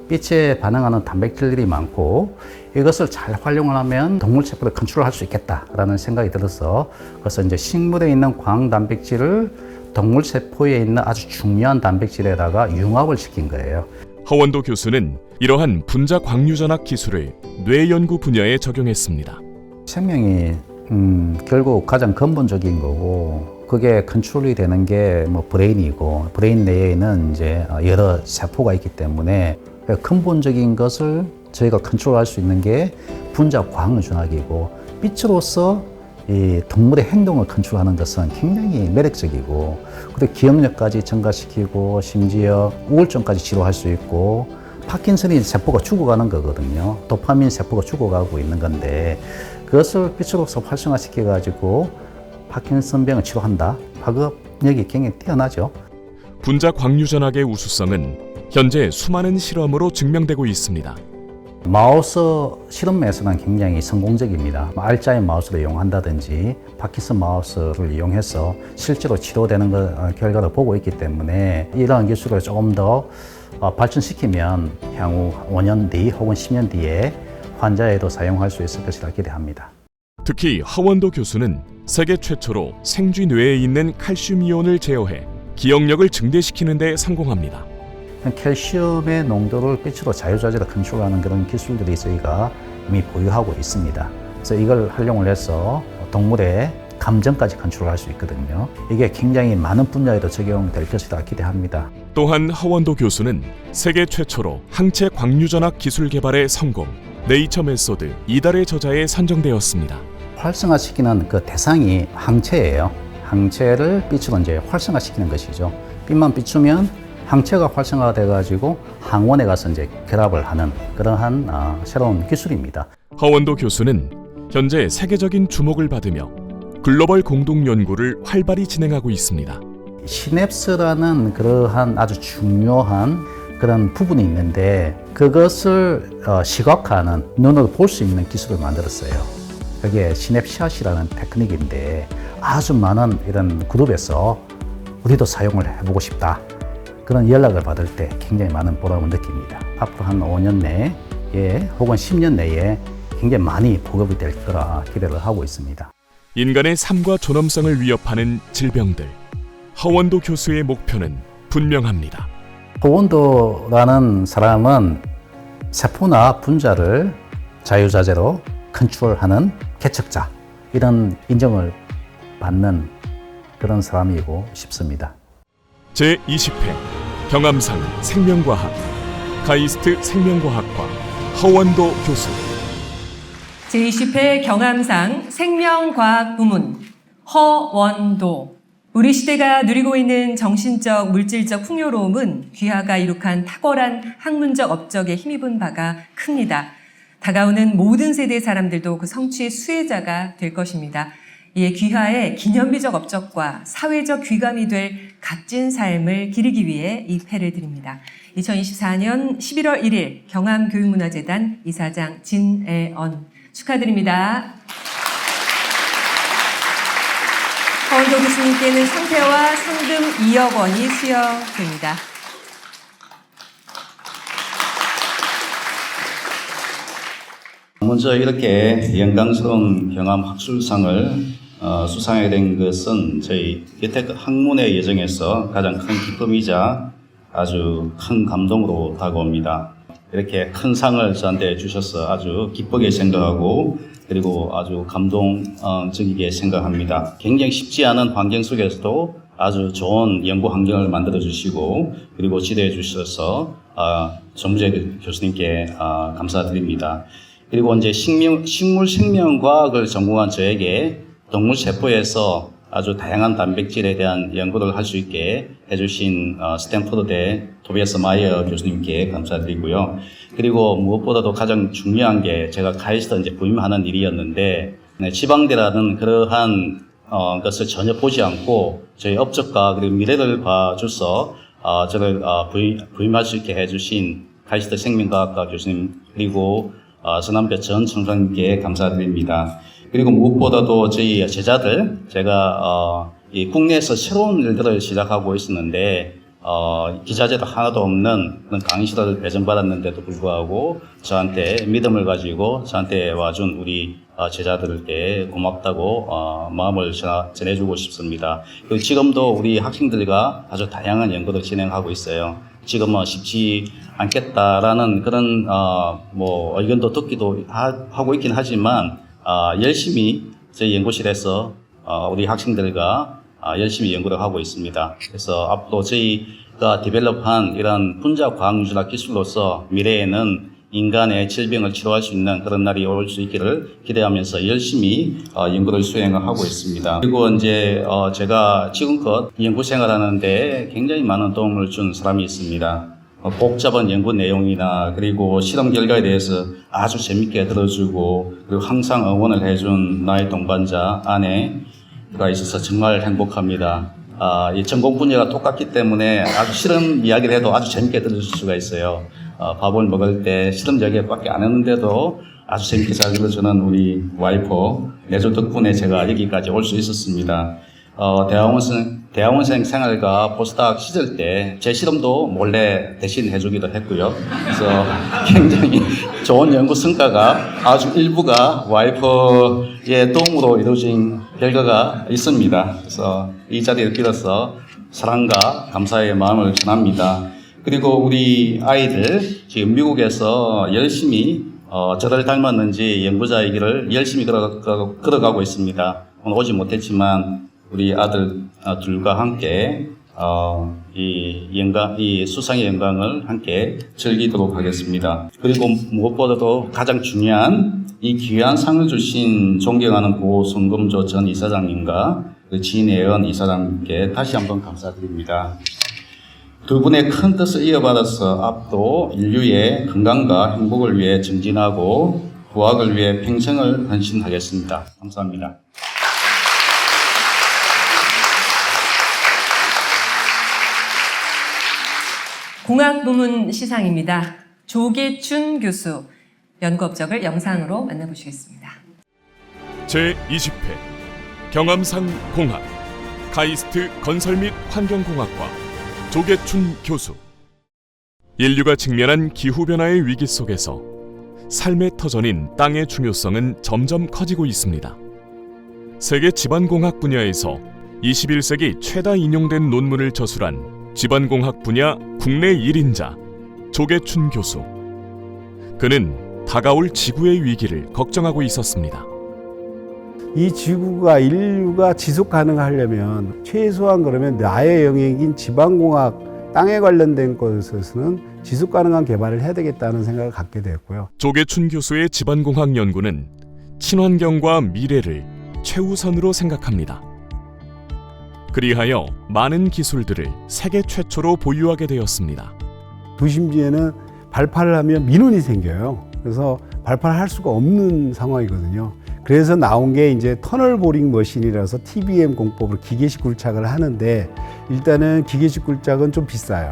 빛에 반응하는 단백질들이 많고 이것을 잘 활용을 하면 동물 세포를 컨트롤할 수 있겠다라는 생각이 들어서 그래서 이제 식물에 있는 광 단백질을 동물 세포에 있는 아주 중요한 단백질에다가 융합을 시킨 거예요. 허원도 교수는 이러한 분자 광유전학 기술을 뇌 연구 분야에 적용했습니다. 생명이 결국 가장 근본적인 거고 그게 컨트롤이 되는 게 뭐 브레인이고 브레인 내에는 이제 여러 세포가 있기 때문에 근본적인 것을 저희가 컨트롤할 수 있는 게 분자 광유전학이고 빛으로서 이 동물의 행동을 컨트롤하는 것은 굉장히 매력적이고 그리고 기억력까지 증가시키고 심지어 우울증까지 치료할 수 있고 파킨슨이 세포가 죽어가는 거거든요. 도파민 세포가 죽어가고 있는 건데 그것을 빛으로서 활성화시켜 가지고 파킨슨병을 치료한다. 파급력이 굉장히 뛰어나죠. 분자 광유전학의 우수성은 현재 수많은 실험으로 증명되고 있습니다. 마우스 실험에서는 굉장히 성공적입니다. 알짜의 마우스를 이용한다든지 파킨슨 마우스를 이용해서 실제로 치료되는 결과를 보고 있기 때문에 이러한 기술을 조금 더 발전시키면 향후 5년 뒤 혹은 10년 뒤에 환자에도 사용할 수 있을 것이라 기대합니다. 특히 허원도 교수는 세계 최초로 생쥐 뇌에 있는 칼슘 이온을 제어해 기억력을 증대시키는 데 성공합니다. 칼슘의 농도를 빛으로 자유자재로 컨트롤하는 그런 기술들이 저희가 이미 보유하고 있습니다. 그래서 이걸 활용을 해서 동물의 감정까지 컨트롤할 수 있거든요. 이게 굉장히 많은 분야에도 적용될 것이라 기대합니다. 또한 허원도 교수는 세계 최초로 항체 광유전학 기술 개발에 성공, 네이처 메소드 이달의 저자에 선정되었습니다. 활성화시키는 그 대상이 항체예요. 항체를 빛으로 이제 활성화시키는 것이죠. 빛만 비추면 항체가 활성화가 돼가지고 항원에 가서 이제 결합을 하는 그러한 새로운 기술입니다. 허원도 교수는 현재 세계적인 주목을 받으며 글로벌 공동 연구를 활발히 진행하고 있습니다. 시냅스라는 그러한 아주 중요한 그런 부분이 있는데 그것을 시각화하는 눈으로 볼 수 있는 기술을 만들었어요. 그게 시냅샷이라는 테크닉인데 아주 많은 이런 그룹에서 우리도 사용을 해보고 싶다. 그런 연락을 받을 때 굉장히 많은 보람을 느낍니다. 앞으로 한 5년 내에 혹은 10년 내에 굉장히 많이 보급이 될 거라 기대를 하고 있습니다. 인간의 삶과 존엄성을 위협하는 질병들. 허원도 교수의 목표는 분명합니다. 허원도라는 사람은 세포나 분자를 자유자재로 컨트롤하는 개척자 이런 인정을 받는 그런 사람이고 싶습니다. 제20회 경암상 생명과학 카이스트 생명과학과 허원도 교수. 제20회 경암상 생명과학 부문 허원도. 우리 시대가 누리고 있는 정신적, 물질적 풍요로움은 귀하가 이룩한 탁월한 학문적 업적에 힘입은 바가 큽니다. 다가오는 모든 세대 사람들도 그 성취의 수혜자가 될 것입니다. 이에 귀하의 기념비적 업적과 사회적 귀감이 될 값진 삶을 기리기 위해 이 패를 드립니다. 2024년 11월 1일 경암교육문화재단 이사장 진애언 축하드립니다. 허은도 교수님께는 상패와 상금 2억 원이 수여됩니다. 먼저 이렇게 영광스러운 경암 학술상을 수상하게 된 것은 저희 여태껏 학문의 여정에서 가장 큰 기쁨이자 아주 큰 감동으로 다가옵니다. 이렇게 큰 상을 저한테 주셔서 아주 기쁘게 생각하고 그리고 아주 감동적이게 생각합니다. 굉장히 쉽지 않은 환경 속에서도 아주 좋은 연구 환경을 만들어 주시고 그리고 지도해 주셔서 정무재 교수님께 감사드립니다. 그리고 이제 식물 생명과학을 전공한 저에게 동물 세포에서 아주 다양한 단백질에 대한 연구를 할 수 있게 해주신 스탠포드대 토비아스 마이어 교수님께 감사드리고요. 그리고 무엇보다도 가장 중요한 게 제가 카이스트 이제 부임하는 일이었는데 지방대라는 그러한 것을 전혀 보지 않고 저희 업적과 그리고 미래를 봐줘서 저를 부임할 수 있게 해주신 카이스트 생명과학과 교수님 그리고 서남대 전 청장님께 감사드립니다. 그리고 무엇보다도 저희 제자들, 제가 이 국내에서 새로운 일들을 시작하고 있었는데 기자재도 하나도 없는 그런 강의실을 배정받았는데도 불구하고 저한테 믿음을 가지고 저한테 와준 우리 제자들께 고맙다고 마음을 전해주고 싶습니다. 그리고 지금도 우리 학생들과 아주 다양한 연구를 진행하고 있어요. 지금은 쉽지 않겠다라는 그런 의견도 듣기도 하고 있긴 하지만 열심히 저희 연구실에서 우리 학생들과 열심히 연구를 하고 있습니다. 그래서 앞으로 저희가 디벨롭한 이런 분자 과학유전학 기술로서 미래에는 인간의 질병을 치료할 수 있는 그런 날이 올 수 있기를 기대하면서 열심히 연구를 수행을 하고 있습니다. 그리고 이제 제가 지금껏 연구 생활하는데 굉장히 많은 도움을 준 사람이 있습니다. 복잡한 연구 내용이나 그리고 실험 결과에 대해서 아주 재밌게 들어주고 그리고 항상 응원을 해준 나의 동반자 아내가 있어서 정말 행복합니다. 이 전공 분야가 똑같기 때문에 아주 실험 이야기를 해도 아주 재밌게 들을 수가 있어요. 밥을 먹을 때 실험 이야기밖에 안 했는데도 아주 재밌게 잘 들어주는 우리 와이프 내조 덕분에 제가 여기까지 올 수 있었습니다. 대학원생 생활과 포스닥 시절 때 제 실험도 몰래 대신 해주기도 했고요. 그래서 굉장히 좋은 연구 성과가 아주 일부가 와이프의 도움으로 이루어진 결과가 있습니다. 그래서 이 자리를 빌어서 사랑과 감사의 마음을 전합니다. 그리고 우리 아이들 지금 미국에서 열심히 저를 닮았는지 연구자의 길을 열심히 걸어가고 있습니다. 오늘 오지 못했지만 우리 아들 둘과 함께 이 수상의 영광을 함께 즐기도록 하겠습니다. 그리고 무엇보다도 가장 중요한 이 귀한 상을 주신 존경하는 고 송금조 전 이사장님과 진혜연 이사장님께 다시 한번 감사드립니다. 두 분의 큰 뜻을 이어받아서 앞으로 인류의 건강과 행복을 위해 증진하고 부학을 위해 평생을 헌신하겠습니다. 감사합니다. 공학 부문 시상입니다. 조계춘 교수 연구 업적을 영상으로 만나보시겠습니다. 제20회 경암상 공학 카이스트 건설 및 환경공학과 조계춘 교수. 인류가 직면한 기후변화의 위기 속에서 삶의 터전인 땅의 중요성은 점점 커지고 있습니다. 세계 지반공학 분야에서 21세기 최다 인용된 논문을 저술한 지반공학 분야 국내 1인자 조계춘 교수. 그는 다가올 지구의 위기를 걱정하고 있었습니다. 이 지구가 인류가 지속 가능하려면 최소한 그러면 나의 영역인 지방공학 땅에 관련된 것에서는 지속 가능한 개발을 해야 되겠다는 생각을 갖게 되었고요. 조계춘 교수의 지반공학 연구는 친환경과 미래를 최우선으로 생각합니다. 그리하여 많은 기술들을 세계 최초로 보유하게 되었습니다. 도심지에는 발파를 하면 민원이 생겨요. 그래서 발파를 할 수가 없는 상황이거든요. 그래서 나온 게 이제 터널 보링 머신이라서 TBM 공법으로 기계식 굴착을 하는데 일단은 기계식 굴착은 좀 비싸요.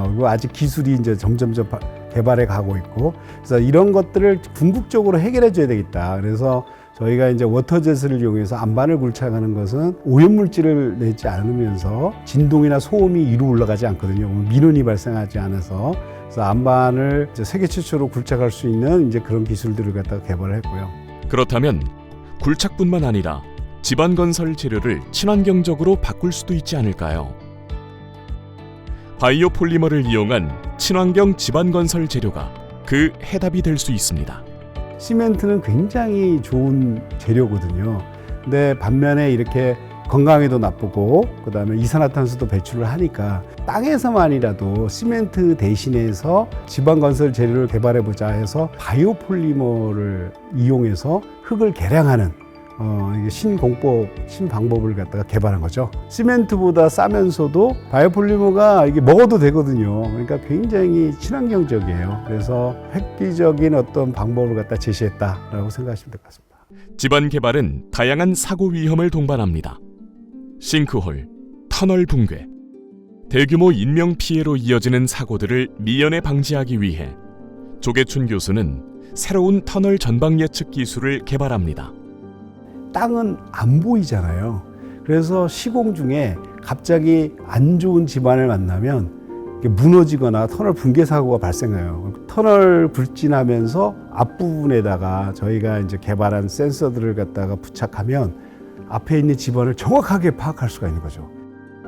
그리고 아직 기술이 이제 점점점 개발해 가고 있고 그래서 이런 것들을 궁극적으로 해결해 줘야 되겠다. 그래서 저희가 이제 워터젯을 이용해서 안반을 굴착하는 것은 오염물질을 내지 않으면서 진동이나 소음이 위로 올라가지 않거든요. 민원이 발생하지 않아서. 그래서 안반을 이제 세계 최초로 굴착할 수 있는 이제 그런 기술들을 갖다가 개발을 했고요. 그렇다면 굴착뿐만 아니라 집안 건설 재료를 친환경적으로 바꿀 수도 있지 않을까요? 바이오 폴리머를 이용한 친환경 집안 건설 재료가 그 해답이 될 수 있습니다. 시멘트는 굉장히 좋은 재료거든요. 근데 반면에 이렇게 건강에도 나쁘고 그다음에 이산화탄소도 배출을 하니까 땅에서만이라도 시멘트 대신해서 지방 건설 재료를 개발해 보자 해서 바이오 폴리머를 이용해서 흙을 개량하는 이게 신방법을 갖다가 개발한 거죠. 시멘트보다 싸면서도 바이오 폴리머가 이게 먹어도 되거든요. 그러니까 굉장히 친환경적이에요. 그래서 획기적인 어떤 방법을 갖다 제시했다라고 생각하시면 될 것 같습니다. 집안 개발은 다양한 사고 위험을 동반합니다. 싱크홀, 터널 붕괴, 대규모 인명 피해로 이어지는 사고들을 미연에 방지하기 위해 조계춘 교수는 새로운 터널 전방 예측 기술을 개발합니다. 땅은 안 보이잖아요. 그래서 시공 중에 갑자기 안 좋은 집안을 만나면 무너지거나 터널 붕괴 사고가 발생해요. 터널 굴진하면서 앞부분에다가 저희가 이제 개발한 센서들을 갖다가 부착하면 앞에 있는 집안을 정확하게 파악할 수가 있는 거죠.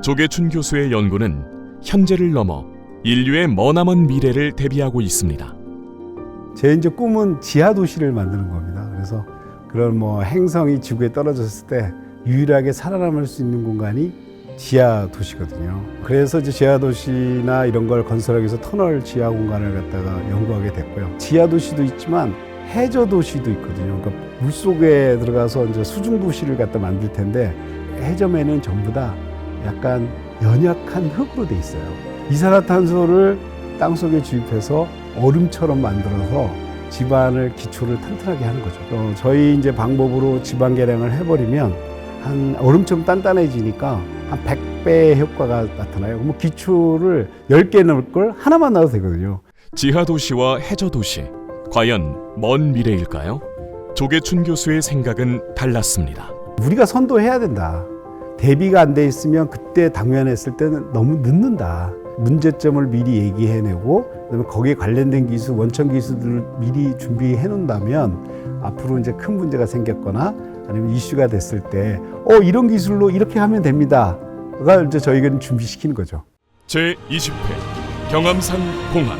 조계춘 교수의 연구는 현재를 넘어 인류의 머나먼 미래를 대비하고 있습니다. 제 이제 꿈은 지하 도시를 만드는 겁니다. 그래서 그런 행성이 지구에 떨어졌을 때 유일하게 살아남을 수 있는 공간이 지하 도시거든요. 그래서 이제 지하 도시나 이런 걸 건설하기 위해서 터널 지하 공간을 갖다가 연구하게 됐고요. 지하 도시도 있지만 해저 도시도 있거든요. 그러니까 물 속에 들어가서 이제 수중 도시를 갖다 만들 텐데 해저면은 전부 다 약간 연약한 흙으로 돼 있어요. 이산화탄소를 땅 속에 주입해서 얼음처럼 만들어서 집안을 기초를 튼튼하게 하는 거죠. 저희 이제 방법으로 집안 개량을 해버리면 한 얼음처럼 단단해지니까 한 100배의 효과가 나타나요. 그럼 기초를 10개 넣을 걸 하나만 넣어도 되거든요. 지하 도시와 해저 도시, 과연 먼 미래일까요? 조계춘 교수의 생각은 달랐습니다. 우리가 선도해야 된다. 대비가 안 돼 있으면 그때 당면했을 때는 너무 늦는다. 문제점을 미리 얘기해내고 그다음에 거기에 관련된 기술, 원천 기술들을 미리 준비해 놓는다면 앞으로 이제 큰 문제가 생겼거나 아니면 이슈가 됐을 때 이런 기술로 이렇게 하면 됩니다가 이제 저희가 준비시키는 거죠. 제20회 경암산 공학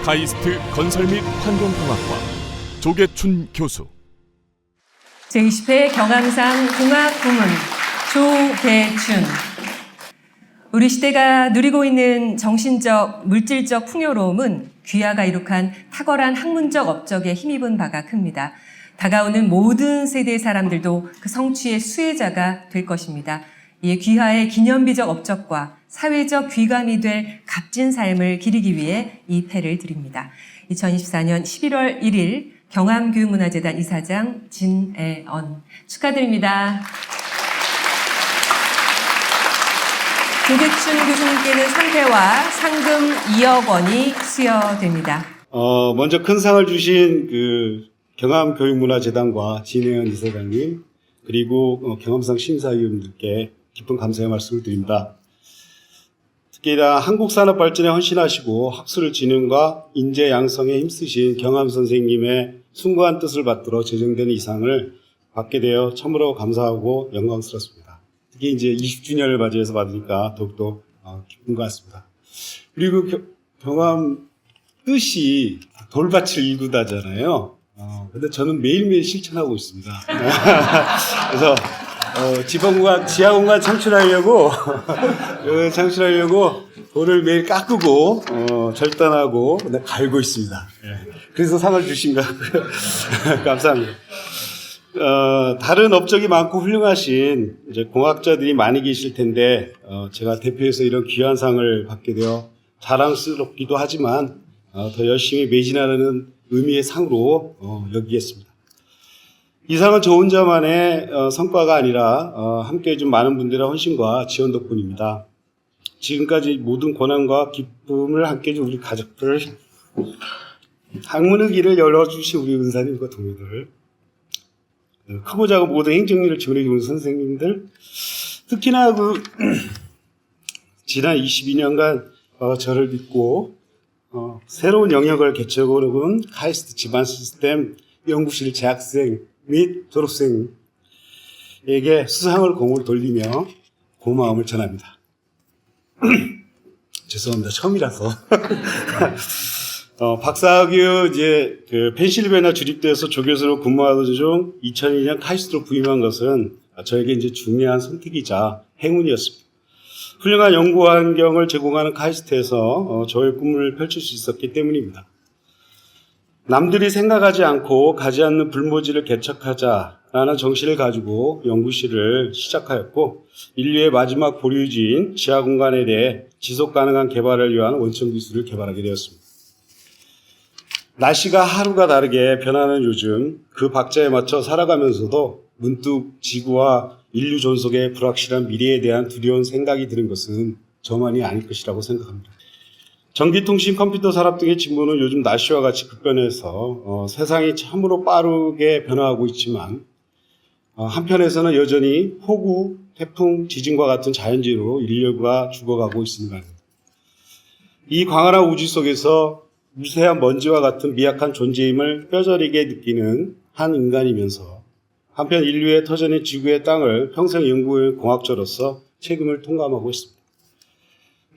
카이스트 건설 및 환경공학과 조계춘 교수. 제20회 경암상 공학 부문 조계춘. 우리 시대가 누리고 있는 정신적, 물질적 풍요로움은 귀하가 이룩한 탁월한 학문적 업적에 힘입은 바가 큽니다. 다가오는 모든 세대의 사람들도 그 성취의 수혜자가 될 것입니다. 이에 귀하의 기념비적 업적과 사회적 귀감이 될 값진 삶을 기리기 위해 이 패를 드립니다. 2024년 11월 1일 경암교육문화재단 이사장 진애언 축하드립니다. 조계춘 교수님께는 상패와 상금 2억 원이 수여됩니다. 먼저 큰 상을 주신 경암교육문화재단과 진혜연 이사장님 그리고 경암상 심사위원들께 깊은 감사의 말씀을 드립니다. 특히나 한국 산업 발전에 헌신하시고 학술의 진흥과 인재 양성에 힘쓰신 경암 선생님의 숭고한 뜻을 받들어 제정된 이 상을 받게 되어 참으로 감사하고 영광스럽습니다. 특히 이제 20주년을 맞이해서 받으니까 더욱더 기쁜 것 같습니다. 그리고 경암 뜻이 돌밭을 일구다잖아요. 근데 저는 매일매일 실천하고 있습니다. 그래서 지하공간 창출하려고 돌을 매일 깎고 절단하고 갈고 있습니다. 그래서 상을 주신 것 같고요. 감사합니다. 다른 업적이 많고 훌륭하신 이제 공학자들이 많이 계실 텐데 제가 대표해서 이런 귀한 상을 받게 되어 자랑스럽기도 하지만 더 열심히 매진하려는 의미의 상으로 여기겠습니다. 이 상은 저 혼자만의 성과가 아니라 함께해 준 많은 분들의 헌신과 지원 덕분입니다. 지금까지 모든 고난과 기쁨을 함께해 준 우리 가족들, 학문의 길을 열어주신 우리 은사님과 동료들, 크고 작은 모든 행정일을 지원해 주는 선생님들, 특히나 지난 22년간 저를 믿고 새로운 영역을 개척해온 카이스트 집안 시스템 연구실 재학생 및 졸업생에게 수상을 공을 돌리며 고마움을 전합니다. 죄송합니다. 처음이라서. 박사학위 펜실베니아 주립대에서 조교수로 근무하던 중 2002년 카이스트로 부임한 것은 저에게 이제 중요한 선택이자 행운이었습니다. 훌륭한 연구 환경을 제공하는 카이스트에서 저의 꿈을 펼칠 수 있었기 때문입니다. 남들이 생각하지 않고 가지 않는 불모지를 개척하자라는 정신을 가지고 연구실을 시작하였고, 인류의 마지막 보류지인 지하 공간에 대해 지속 가능한 개발을 위한 원천 기술을 개발하게 되었습니다. 날씨가 하루가 다르게 변하는 요즘 그 박자에 맞춰 살아가면서도 문득 지구와 인류 존속의 불확실한 미래에 대한 두려운 생각이 드는 것은 저만이 아닐 것이라고 생각합니다. 전기통신, 컴퓨터 산업 등의 진보는 요즘 날씨와 같이 급변해서 세상이 참으로 빠르게 변화하고 있지만 한편에서는 여전히 폭우, 태풍, 지진과 같은 자연재해로 인류가 죽어가고 있습니다. 이 광활한 우주 속에서 무쇠한 먼지와 같은 미약한 존재임을 뼈저리게 느끼는 한 인간이면서 한편 인류의 터전인 지구의 땅을 평생 연구한 공학자로서 책임을 통감하고 있습니다.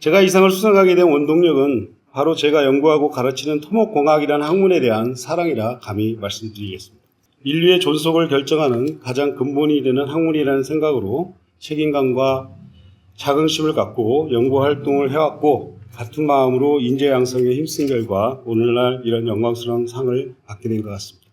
제가 이 상을 수상하게 된 원동력은 바로 제가 연구하고 가르치는 토목공학이라는 학문에 대한 사랑이라 감히 말씀드리겠습니다. 인류의 존속을 결정하는 가장 근본이 되는 학문이라는 생각으로 책임감과 자긍심을 갖고 연구활동을 해왔고, 같은 마음으로 인재 양성에 힘쓴 결과 오늘날 이런 영광스러운 상을 받게 된 것 같습니다.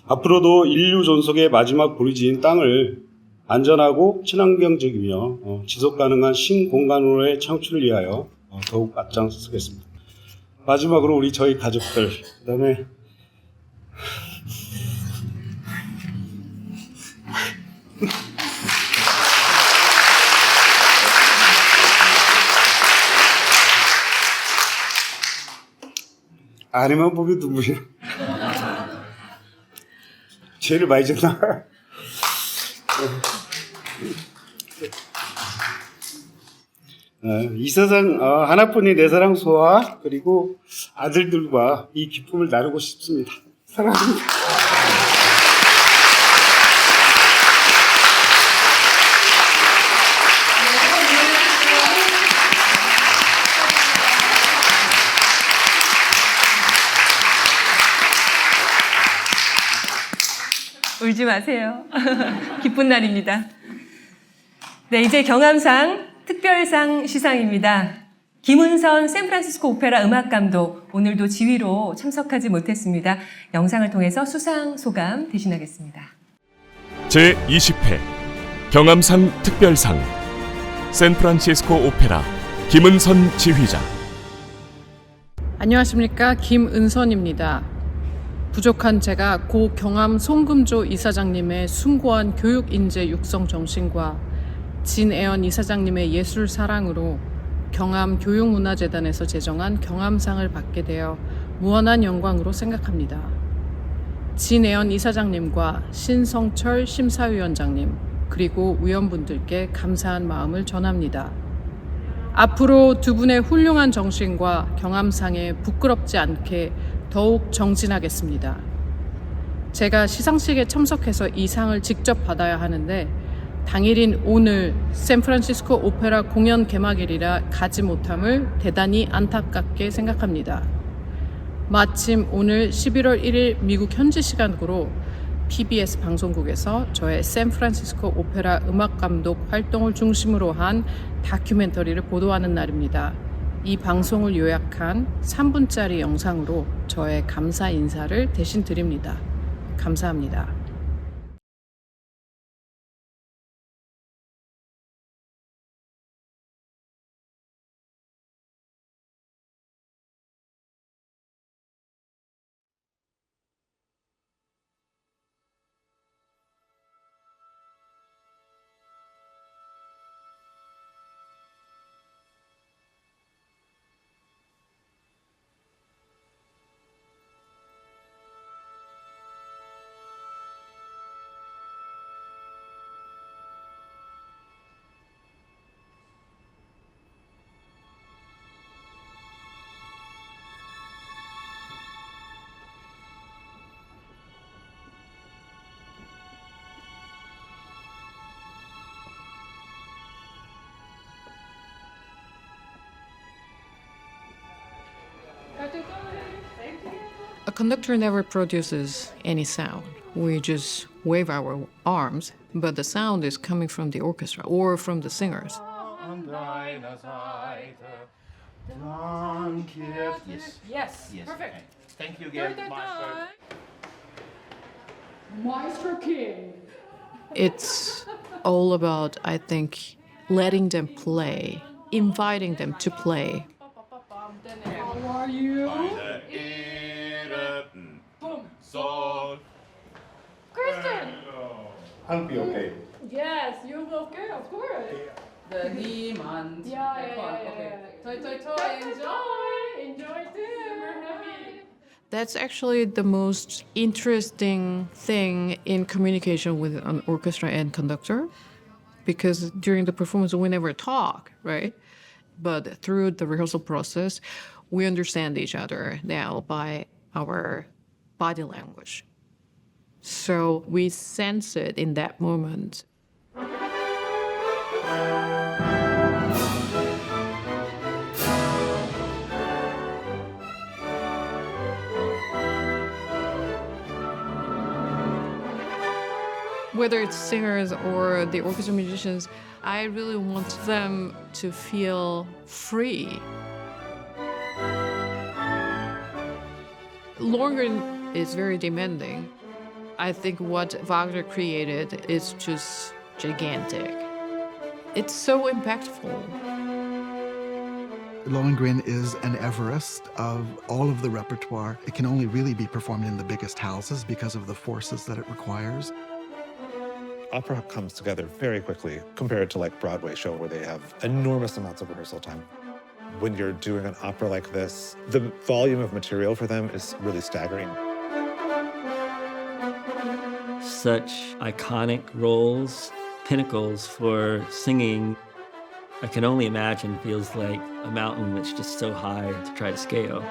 앞으로도 인류 존속의 마지막 보리지인 땅을 안전하고 친환경적이며 지속 가능한 신공간으로의 창출을 위하여 더욱 앞장서겠습니다. 마지막으로 저희 가족들, 그다음에 아내만 보면 눈물이 나. 죄를 많이 졌나? 이사장 하나뿐인 내 사랑 소아, 그리고 아들들과 이 기쁨을 나누고 싶습니다. 사랑합니다. 울지 마세요. 기쁜 날입니다. 네, 이제 경암상 특별상 시상입니다. 김은선 샌프란시스코 오페라 음악감독, 오늘도 지휘로 참석하지 못했습니다. 영상을 통해서 수상 소감 대신하겠습니다. 제20회 경암상 특별상 샌프란시스코 오페라 김은선 지휘자. 안녕하십니까, 김은선입니다. 부족한 제가 고 경암 송금조 이사장님의 숭고한 교육 인재 육성 정신과 진애연 이사장님의 예술 사랑으로 경암 교육문화재단에서 제정한 경암상을 받게 되어 무한한 영광으로 생각합니다. 진애연 이사장님과 신성철 심사위원장님 그리고 위원분들께 감사한 마음을 전합니다. 앞으로 두 분의 훌륭한 정신과 경암상에 부끄럽지 않게 더욱 정진하겠습니다. 제가 시상식에 참석해서 이 상을 직접 받아야 하는데 당일인 오늘 샌프란시스코 오페라 공연 개막일이라 가지 못함을 대단히 안타깝게 생각합니다. 마침 오늘 11월 1일 미국 현지 시간으로 PBS 방송국에서 저의 샌프란시스코 오페라 음악감독 활동을 중심으로 한 다큐멘터리를 보도하는 날입니다. 이 방송을 요약한 3분짜리 영상으로 저의 감사 인사를 대신 드립니다. 감사합니다. A conductor never produces any sound. We just wave our arms, but the sound is coming from the orchestra or from the singers. Yes, perfect. Thank you again, Master. Maestro King. It's all about, I think, letting them play, inviting them to play. How are you? Kristen. I'll be okay. Yes, you're okay, of course. The niemand. Yeah. Toy, Enjoy too. We're happy. That's actually the most interesting thing in communication with an orchestra and conductor, because during the performance we never talk, right? But through the rehearsal process, we understand each other now by our body language. So we sense it in that moment. Whether it's singers or the orchestra musicians, I really want them to feel free. Lohengrin is very demanding. I think what Wagner created is just gigantic. It's so impactful. Lohengrin is an Everest of all of the repertoire. It can only really be performed in the biggest houses because of the forces that it requires. Opera comes together very quickly compared to like Broadway show where they have enormous amounts of rehearsal time. When you're doing an opera like this, the volume of material for them is really staggering. Such iconic roles, pinnacles for singing. I can only imagine feels like a mountain that's just so high to try to scale.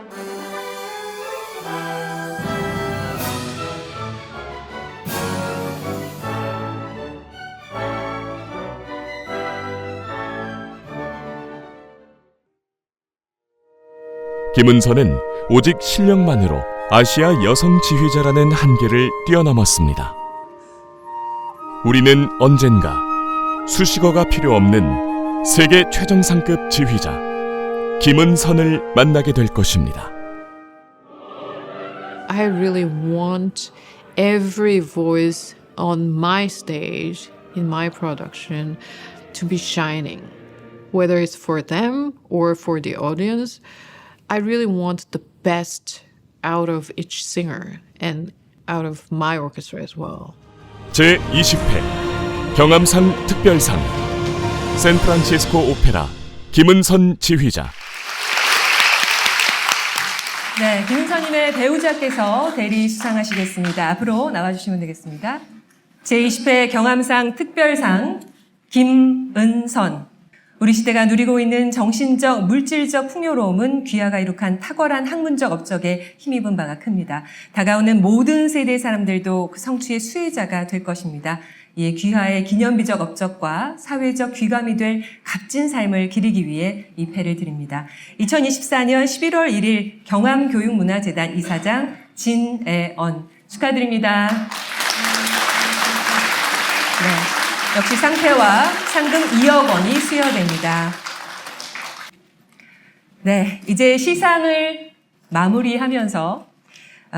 김은선은 오직 실력만으로 아시아 여성 지휘자라는 한계를 뛰어넘었습니다. 우리는 언젠가 수식어가 필요 없는 세계 최정상급 지휘자 김은선을 만나게 될 것입니다. I really want every voice on my stage, in my production, to be shining. Whether it's for them or for the audience, I really want the best out of each singer and out of my orchestra as well. 제20회 경암상 특별상 샌프란시스코 오페라 김은선 지휘자. 네, 김은선님의 배우자께서 대리 수상하시겠습니다. 앞으로 나와주시면 되겠습니다. 제20회 경암상 특별상 김은선. 우리 시대가 누리고 있는 정신적, 물질적 풍요로움은 귀하가 이룩한 탁월한 학문적 업적에 힘입은 바가 큽니다. 다가오는 모든 세대의 사람들도 그 성취의 수혜자가 될 것입니다. 이에 귀하의 기념비적 업적과 사회적 귀감이 될 값진 삶을 기리기 위해 이 패를 드립니다. 2024년 11월 1일 경암교육문화재단 이사장 진애언 축하드립니다. 네. 역시 상패와 상금 2억 원이 수여됩니다. 네, 이제 시상을 마무리하면서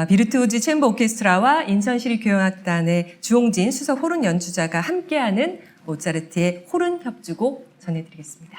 비르투오즈 챔버 오케스트라와 인천시립교향악단의 주홍진 수석 호른 연주자가 함께하는 모차르트의 호른 협주곡 전해드리겠습니다.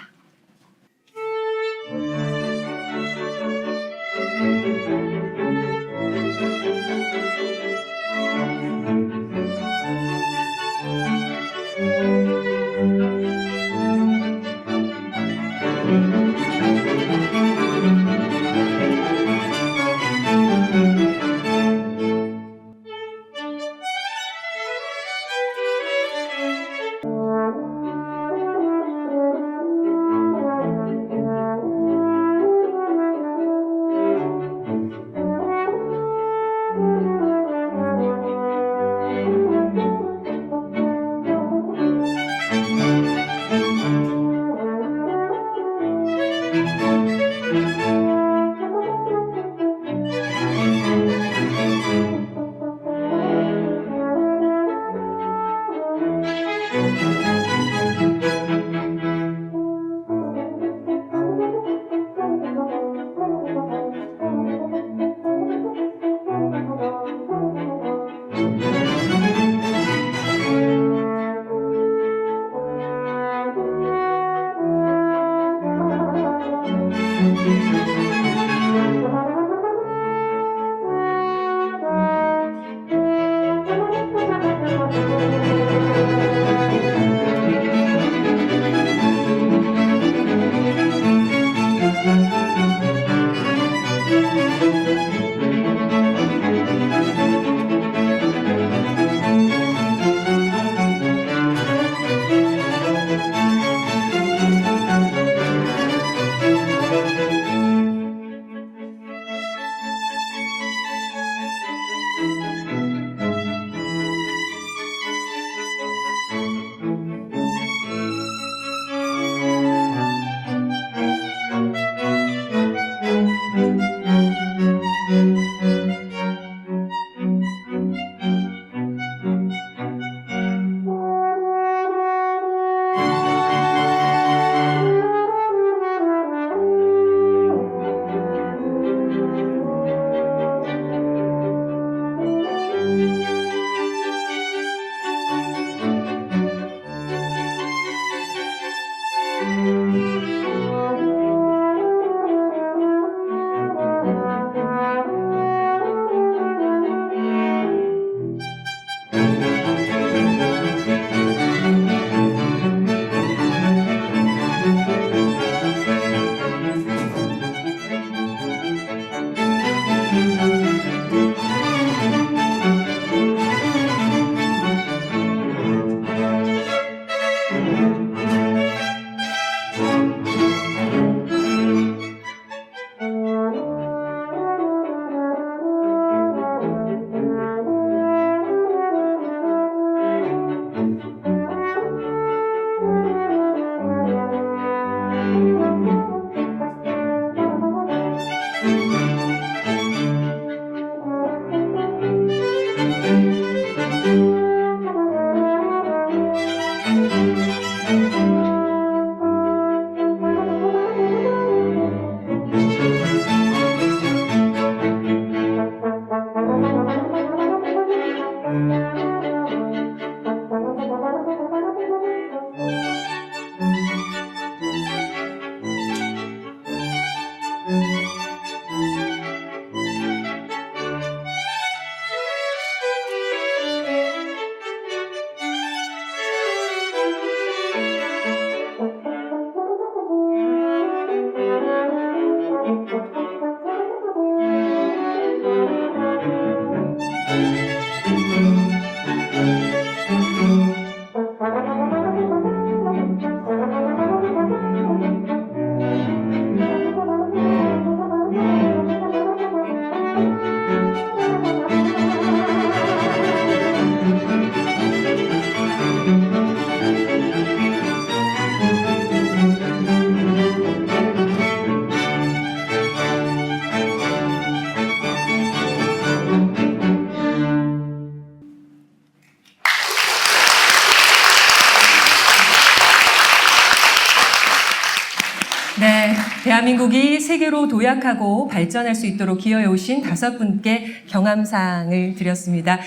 네, 대한민국이 세계로 도약하고 발전할 수 있도록 기여해 오신 5분께 경암상을 드렸습니다.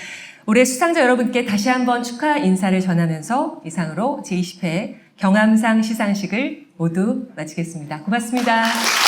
올해 수상자 여러분께 다시 한번 축하 인사를 전하면서 이상으로 제20회 경암상 시상식을 모두 마치겠습니다. 고맙습니다.